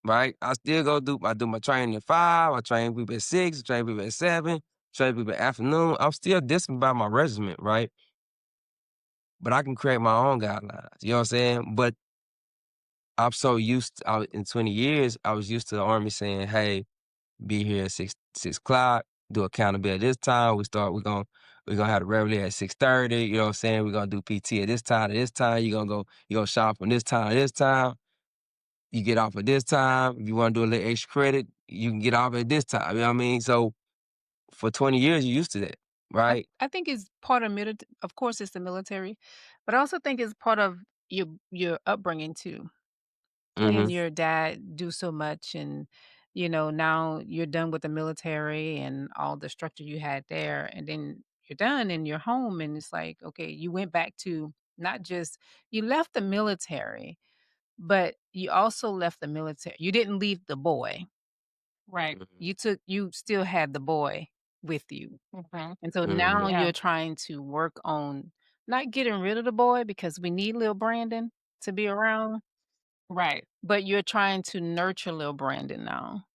right? I still I do my training at 5, I train people at 6, I train people at 7, train people at afternoon. I'm still disciplined by my regimen, right? But I can create my own guidelines, you know what I'm saying? But I'm so in 20 years, I was used to the Army saying, hey, be here at 6 o'clock, do accountability this time. We're gonna have the reveille at 6:30, you know what I'm saying? We're gonna do PT at this time to this time. You're gonna shop from this time to this time. You get off at this time. If you want to do a little extra credit, you can get off at this time. You know what I mean? So for 20 years, you're used to that, I right? I think it's part of military. Of course, it's the military, but I also think it's part of your upbringing too. Seeing Mm-hmm. your dad do so much, and now you're done with the military and all the structure you had there, and then you're done and you're home, and it's like, okay, you went back to not just you left the military, but you also left the military. You didn't leave the boy. Right. You still had the boy with you. Mhm. And so Mm-hmm. now Yeah. you're trying to work on not getting rid of the boy because we need little Brandon to be around, Right. but you're trying to nurture little Brandon now.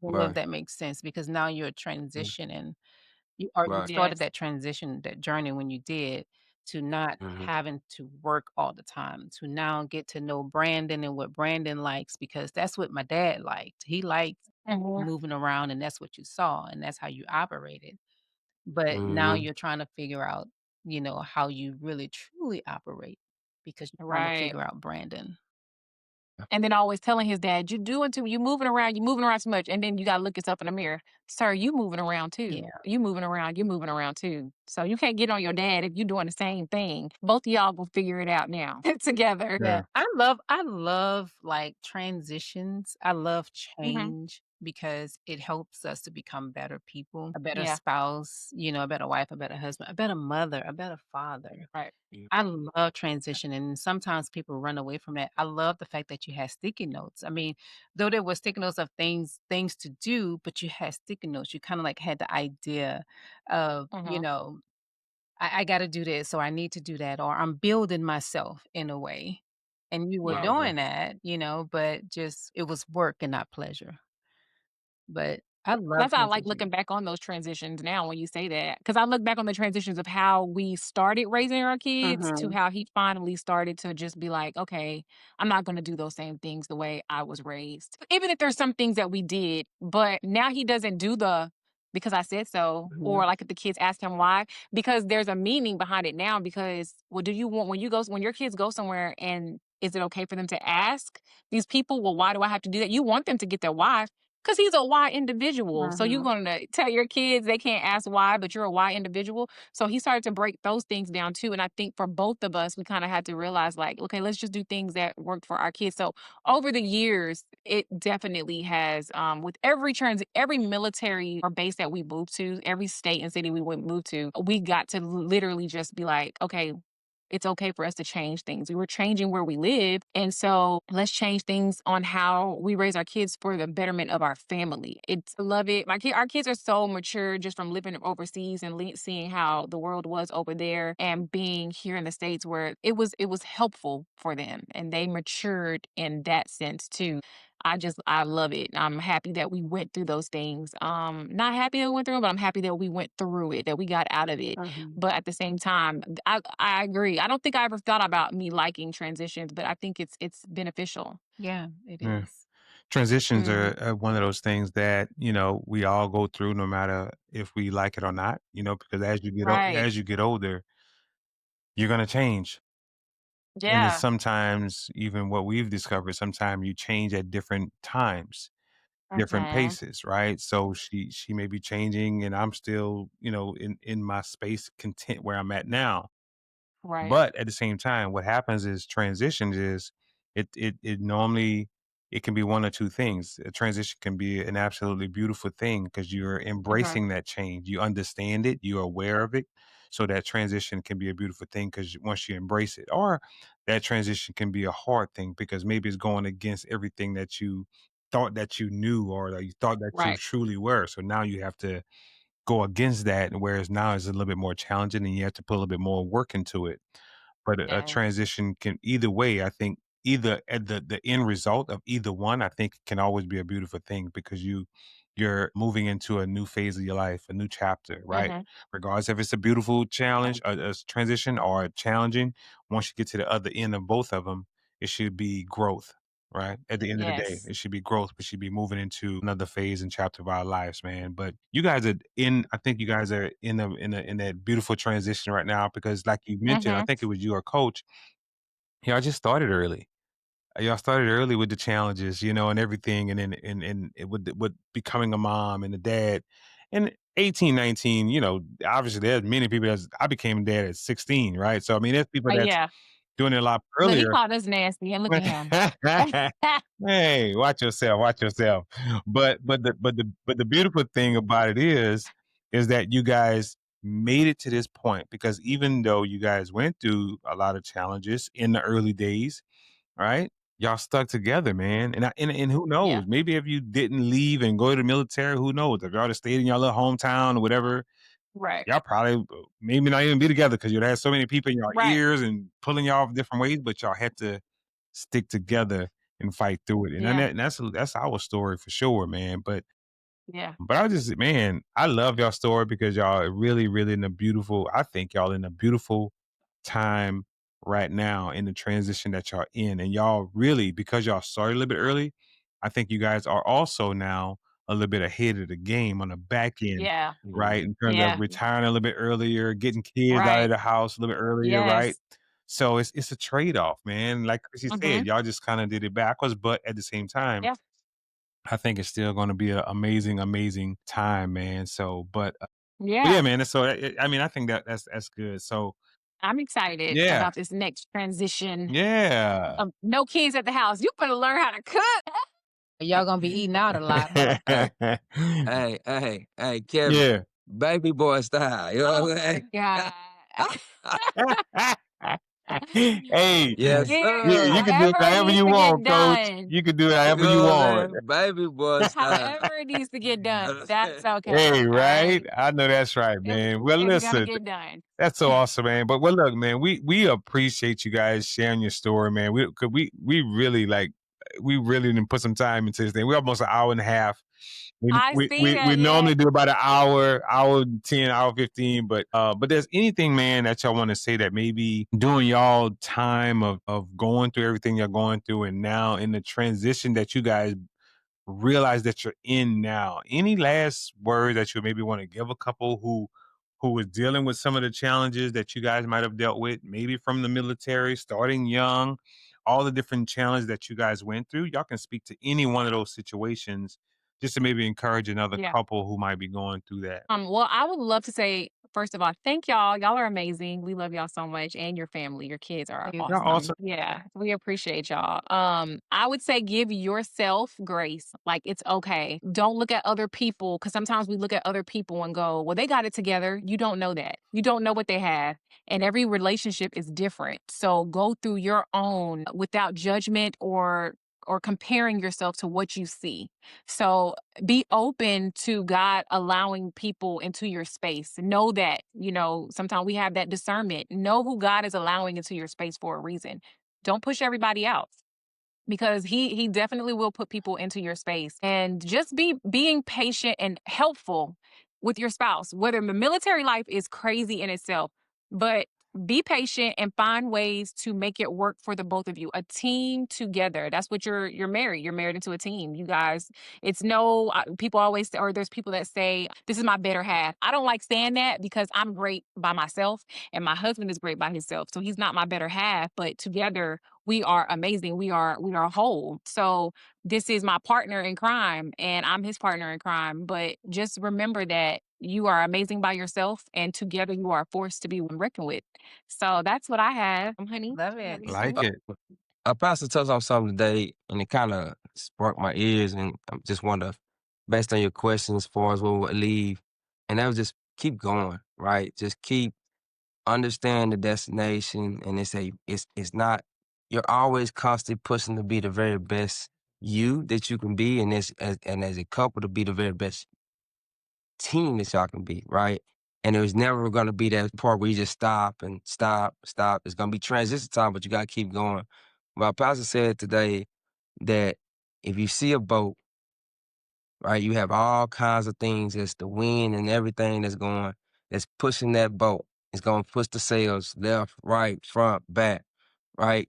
I don't know if Right. that makes sense because now you're Mm, transitioning. You right. started Yes. that transition, that journey when you did to not Mm-hmm. having to work all the time, to now get to know Brandon and what Brandon likes because that's what my dad liked. He liked Mhm. moving around and that's what you saw and that's how you operated. But now Mm-hmm. you're trying to figure out, how you really truly operate because you're trying to Right. figure out Brandon. And then always telling his dad, you moving around too much. And then you gotta look yourself in the mirror. Sir, you moving around too. Yeah. You're moving around too. So you can't get on your dad if you're doing the same thing. Both of y'all will figure it out now together. Yeah. Yeah. I love like transitions. I love Hmm. change because it helps us to become better people, a better Yeah. spouse, a better wife, a better husband, a better mother, a better father. Right. Yeah. I love transition, and sometimes people run away from that. I love the fact that you had sticky notes. I mean, though there were sticky notes of things to do, but you had sticky notes. You kind of like had the idea of, Hmm. I got to do this, so I need to do that, or I'm building myself in a way. And you were Yeah. Okay. doing that, but just it was work and not pleasure. But I love That's why I like transition. looking back on those transitions now when you say that. Because I look back on the transitions of how we started raising our kids to Mhm. how he finally started to just be like, okay, I'm not going to do those same things the way I was raised. Even if there's some things that we did, but now he doesn't do the because I said so, Mhm. or like if the kids ask him why, because there's a meaning behind it now. Because what do you want when your kids go somewhere and is it okay for them to ask these people, well, why do I have to do that? You want them to get their why because he's a why individual. So you're Mhm. going to tell your kids they can't ask why, but you're a why individual. So he started to break those things down too. And I think for both of us, we kind of had to realize like, okay, let's just do things that worked for our kids. So over the years, it definitely has, with every military or base that we moved to, every state and city we would move to, we got to literally just be like, okay, it's okay for us to change things. We were changing where we live. And so let's change things on how we raise our kids for the betterment of our family. I love it. Our kids are so mature just from living overseas and seeing how the world was over there and being here in the States where it was helpful for them and they matured in that sense too. I love it. I'm happy that we went through those things. Not happy that we went through them, but I'm happy that we went through it, that we got out of it. But at the same time, I agree. I don't think I ever thought about me liking transitions, but I think it's beneficial. Yeah, it Yeah. is. Transitions Mhm. are one of those things that, we all go through no matter if we like it or not, because Right. as you get older, you're going to change. And it's Yeah. sometimes even what we've discovered, sometimes you change at different times, different Mhm. paces, right? So she may be changing and I'm still, in my space content where I'm at now. Right. But at the same time, what happens is transitions is it normally it can be one or two things. A transition can be an absolutely beautiful thing because you're Mhm. embracing that change. You understand it, you're aware of it. So that transition can be a beautiful thing because once you embrace it, or that transition can be a hard thing because maybe it's going against everything that you thought that you knew or that you thought that you Right. truly were. So now you have to go against that, whereas now it's a little bit more challenging and you have to put a little bit more work into it. But a Yeah. transition can either way, I think either at the end result of either one, I think can always be a beautiful thing because you're moving into a new phase of your life, a new chapter, right? Mhm. Regardless if it's a beautiful challenge, a transition or challenging, once you get to the other end of both of them, it should be growth, right? At the end of the day, Yes. it should be growth. We should be moving into another phase and chapter of our lives, man. But you guys are in. I think you guys are in that beautiful transition right now because, like you mentioned, I Mhm. think it was you or Coach. Y'all just started early. Y'all started early with the challenges, and everything, and then with becoming a mom and a dad, and 18, 19. Obviously there's many people I became a dad at 16, right? So I mean, there's people that's Yeah. doing it a lot Look, he earlier. called us nasty, and look at him. Hey, watch yourself, watch yourself. But the beautiful thing about it is that you guys made it to this point because even though you guys went through a lot of challenges in the early days, right? Y'all stuck together, man. And who Yeah. knows? Maybe if you didn't leave and go to the military, who knows? If y'all just stayed in your little hometown or whatever, Right. y'all probably maybe not even be together because you'd have so many people in your Right. ears and pulling y'all off different ways, but y'all had to stick together and fight through it. And, Yeah. that's our story for sure, man. Yeah. But man, I love y'all story because y'all are really, really I think y'all in a beautiful time right now in the transition that y'all in. And y'all really, because y'all started a little bit early, I think you guys are also now a little bit ahead of the game on the back end, Yeah. right? In terms of Yeah. retiring a little bit earlier, getting kids out of Right. the house a little bit earlier, right? Yes. So it's a trade-off, man. Like Chrissy said, Mhm. y'all just kind of did it backwards, but at the same time, Yeah. I think it's still going to be an amazing, amazing time, man. So, but yeah, Yeah. man. So, I mean, I think that's good. So, I'm excited yeah, about this next transition. yeah, No kids at the house. You better learn how to cook. Y'all gonna be eating out a lot, huh? Hey, Kevin, yeah. baby boy style. You know Oh what my I'm God. Hey, Yes, yeah, you sir. can do it However it however needs you to get want, Coach. done. You can do it You however you know what I'm want. saying? Baby boy style. However it needs to get done. That's okay. Hey, All right? right. I know that's right, man. Well, It's gonna listen. get done. That's so awesome, man. But well, look, man, we appreciate you guys sharing your story, man. We really we really didn't put some time into this thing. We're almost an hour and a half. We I we see we, we that, yeah. normally do about an hour 10, hour 15. But there's anything, man, that y'all want to say that maybe during y'all time of going through everything you're going through and now in the transition that you guys realize that you're in now. Any last words that you maybe want to give a couple who is dealing with some of the challenges that you guys might have dealt with, maybe from the military, starting young, all the different challenges that you guys went through? Y'all can speak to any one of those situations just to maybe encourage another Yeah. couple who might be going through that. Well, I would love to say First of all, thank y'all. Y'all are amazing. We love y'all so much, and your family, your kids are You. Yeah, awesome. awesome. Yeah, we appreciate y'all. I would say give yourself grace. Like it's okay. Don't look at other people because sometimes we look at other people and go, "Well, they got it together." You don't know that. You don't know what they have, and every relationship is different. So go through your own without judgment or comparing yourself to what you see. So be open to God allowing people into your space. Know that, sometimes we have that discernment. Know who God is allowing into your space for a reason. Don't push everybody out because he definitely will put people into your space, and just being patient and helpful with your spouse. Whether the military life is crazy in itself, but be patient and find ways to make it work for the both of you. A team together. That's what you're married. You're married into a team. You guys, it's no people always or there's people that say this is my better half. I don't like saying that because I'm great by myself and my husband is great by himself. So he's not my better half, but together we are amazing. We are whole. So this is my partner in crime and I'm his partner in crime. But just remember that you are amazing by yourself and together you are a force to be reckoned with. So that's what I have, honey. Love it. Like it. Pastor touched on something today, and it kind of sparked my ears, and I just wonder, based on your question as far as where we would leave, and that was just keep going, right? Just keep understand the destination, and it's not you're always constantly pushing to be the very best you that you can be, and as a couple to be the very best team that y'all can be, right? And there's never gonna be that part where you just stop and stop. It's gonna be transition time, but you gotta keep going. My pastor said today that if you see a boat, right, you have all kinds of things. It's the wind and everything that's pushing that boat. It's gonna push the sails left, right, front, back, right?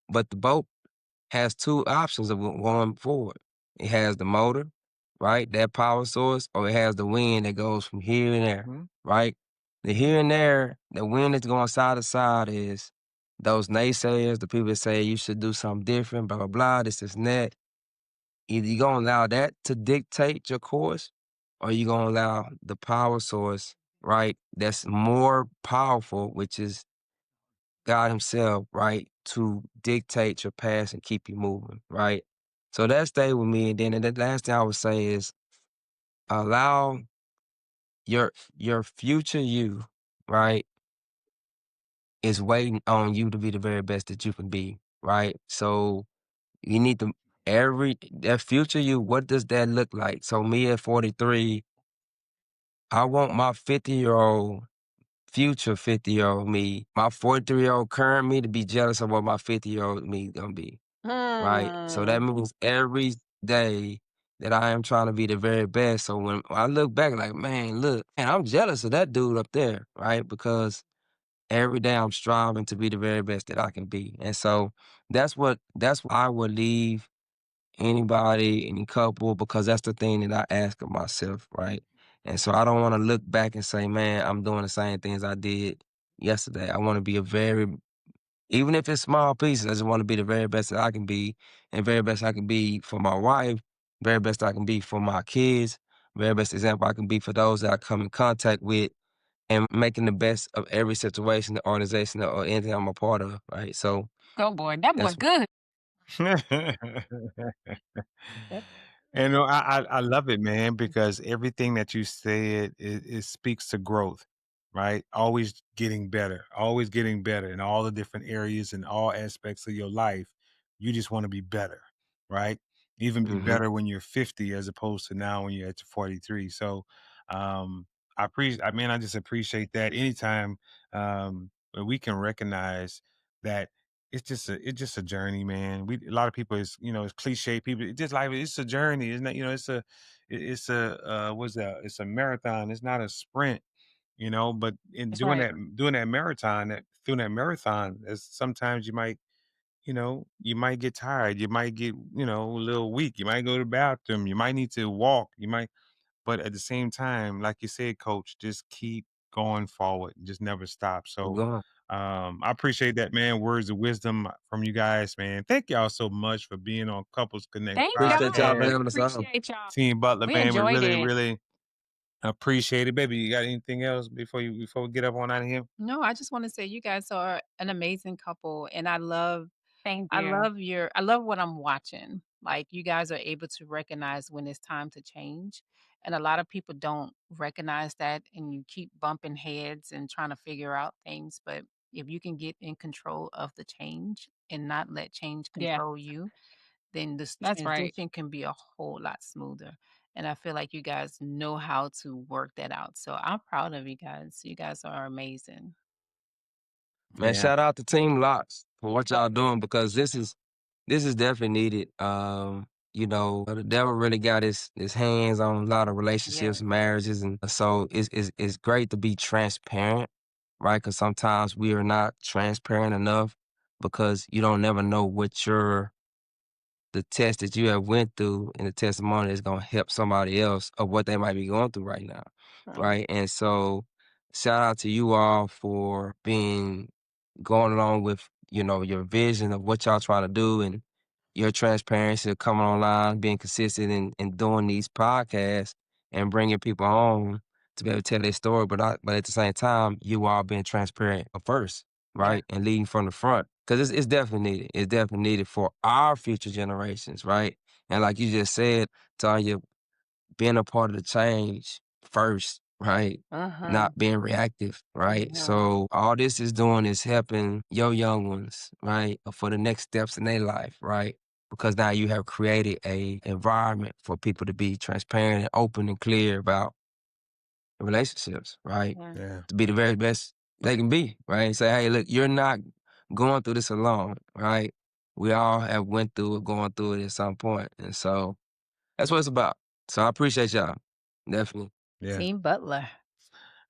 But the boat has two options of going forward. It has the motor, right, that power source, or it has the wind that goes from here and there, right? The here and there, the wind that's going side to side is those naysayers, the people that say you should do something different, blah, blah, blah, this and that. Either you're going to allow that to dictate your course, or you're going to allow the power source, right, that's more powerful, which is God himself, right, to dictate your path and keep you moving, right? So that stayed with me. And then the last thing I would say is allow your future you, right, is waiting on you to be the very best that you can be, right? So you need to that future you, what does that look like? So me at 43, I want my 50-year-old future 50-year-old me, my 43-year-old current me to be jealous of what my 50-year-old me gonna be, right? So that means every day that I am trying to be the very best. So when I look back, like, man, look, man, I'm jealous of that dude up there, right? Because every day I'm striving to be the very best that I can be. And so that's what I would leave anybody, any couple, because that's the thing that I ask of myself, right? And so I don't want to look back and say, man, I'm doing the same things I did yesterday. I want to be even if it's small pieces, I just want to be the very best that I can be, and very best I can be for my wife, very best I can be for my kids, very best example I can be for those that I come in contact with, and making the best of every situation, the organization, or anything I'm a part of, right? So Go boy. That boy that's good. And I love it, man, because everything that you said it speaks to growth, right? Always getting better in all the different areas and all aspects of your life. You just want to be better, right? Even be mm-hmm. better when you're 50 as opposed to now when you're at 43. So I just appreciate that anytime where we can recognize that it's just a journey, man. A lot of people it's cliche. People it's just like it's a journey, isn't it? It's a what's that? It's a marathon. It's not a sprint, But in That's doing right. that marathon, through that marathon, sometimes you might get tired. You might get a little weak. You might go to the bathroom. You might need to walk. But at the same time, like you said, Coach, just keep going forward. Just never stop. We're So going. I appreciate that, man. Words of wisdom from you guys, man. Thank y'all so much for being on Couples Connect Thank y'all. Appreciate y'all for podcast. having us on. Appreciate y'all. Team Butler, We man. We enjoyed really, it. really I appreciate it, baby. You got anything else before we get up on out of here? No, I just want to say you guys are an amazing couple, and Thank I you. love what I'm watching. Like you guys are able to recognize when it's time to change. And a lot of people don't recognize that and you keep bumping heads and trying to figure out things. But if you can get in control of the change and not let change Yeah, control you, then this that's right. transition can be a whole lot smoother. And I feel like you guys know how to work that out. So I'm proud of you guys. You guys are amazing. Man, Yeah. shout out to Team Locks for what y'all doing because this is definitely needed. The devil really got his hands on a lot of relationships, Yes. marriages, and so it's great to be transparent, right? Because sometimes we are not transparent enough because you don't never know what the test that you have went through and the testimony is gonna help somebody else of what they might be going through right now, Right. right? And so, shout out to you all for going along with your vision of what y'all trying to do and your transparency of coming online, being consistent and doing these podcasts and bringing people on to be able to tell their story. But at the same time, you all being transparent first, Yeah. right? And leading from the front. Because it's definitely needed. It's definitely needed for our future generations, right? And like you just said, Tanya, being a part of the change first, right? Uh-huh. Not being reactive, right? Mhm. So all this is doing is helping your young ones, right? For the next steps in their life, right? Because now you have created a environment for people to be transparent and open and clear about relationships, right? Yeah. Yeah. To be the very best they can be, right? And say, hey, look, you're not going through this alone, right? We all have went through it, going through it at some point. And so that's what it's about. So I appreciate y'all. Definitely. Yeah. Team Butler.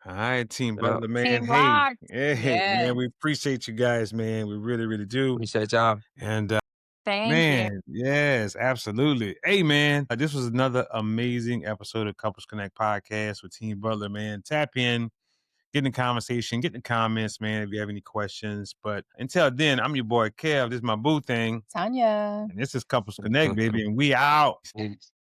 All right, Team Yeah. Butler, man. Team Hey, Locks. hey, Yes. man, we appreciate you guys, man. We really, really do. Appreciate y'all. And Thank you. man, yes, absolutely. Hey, man, this was another amazing episode of Couples Connect podcast with Team Butler, man. Tap in, get in the conversation, get in the comments, man, if you have any questions. But until then, I'm your boy Kev. This is my boo thing. Tanya. And this is Couples Connect, baby. And we out. Peace.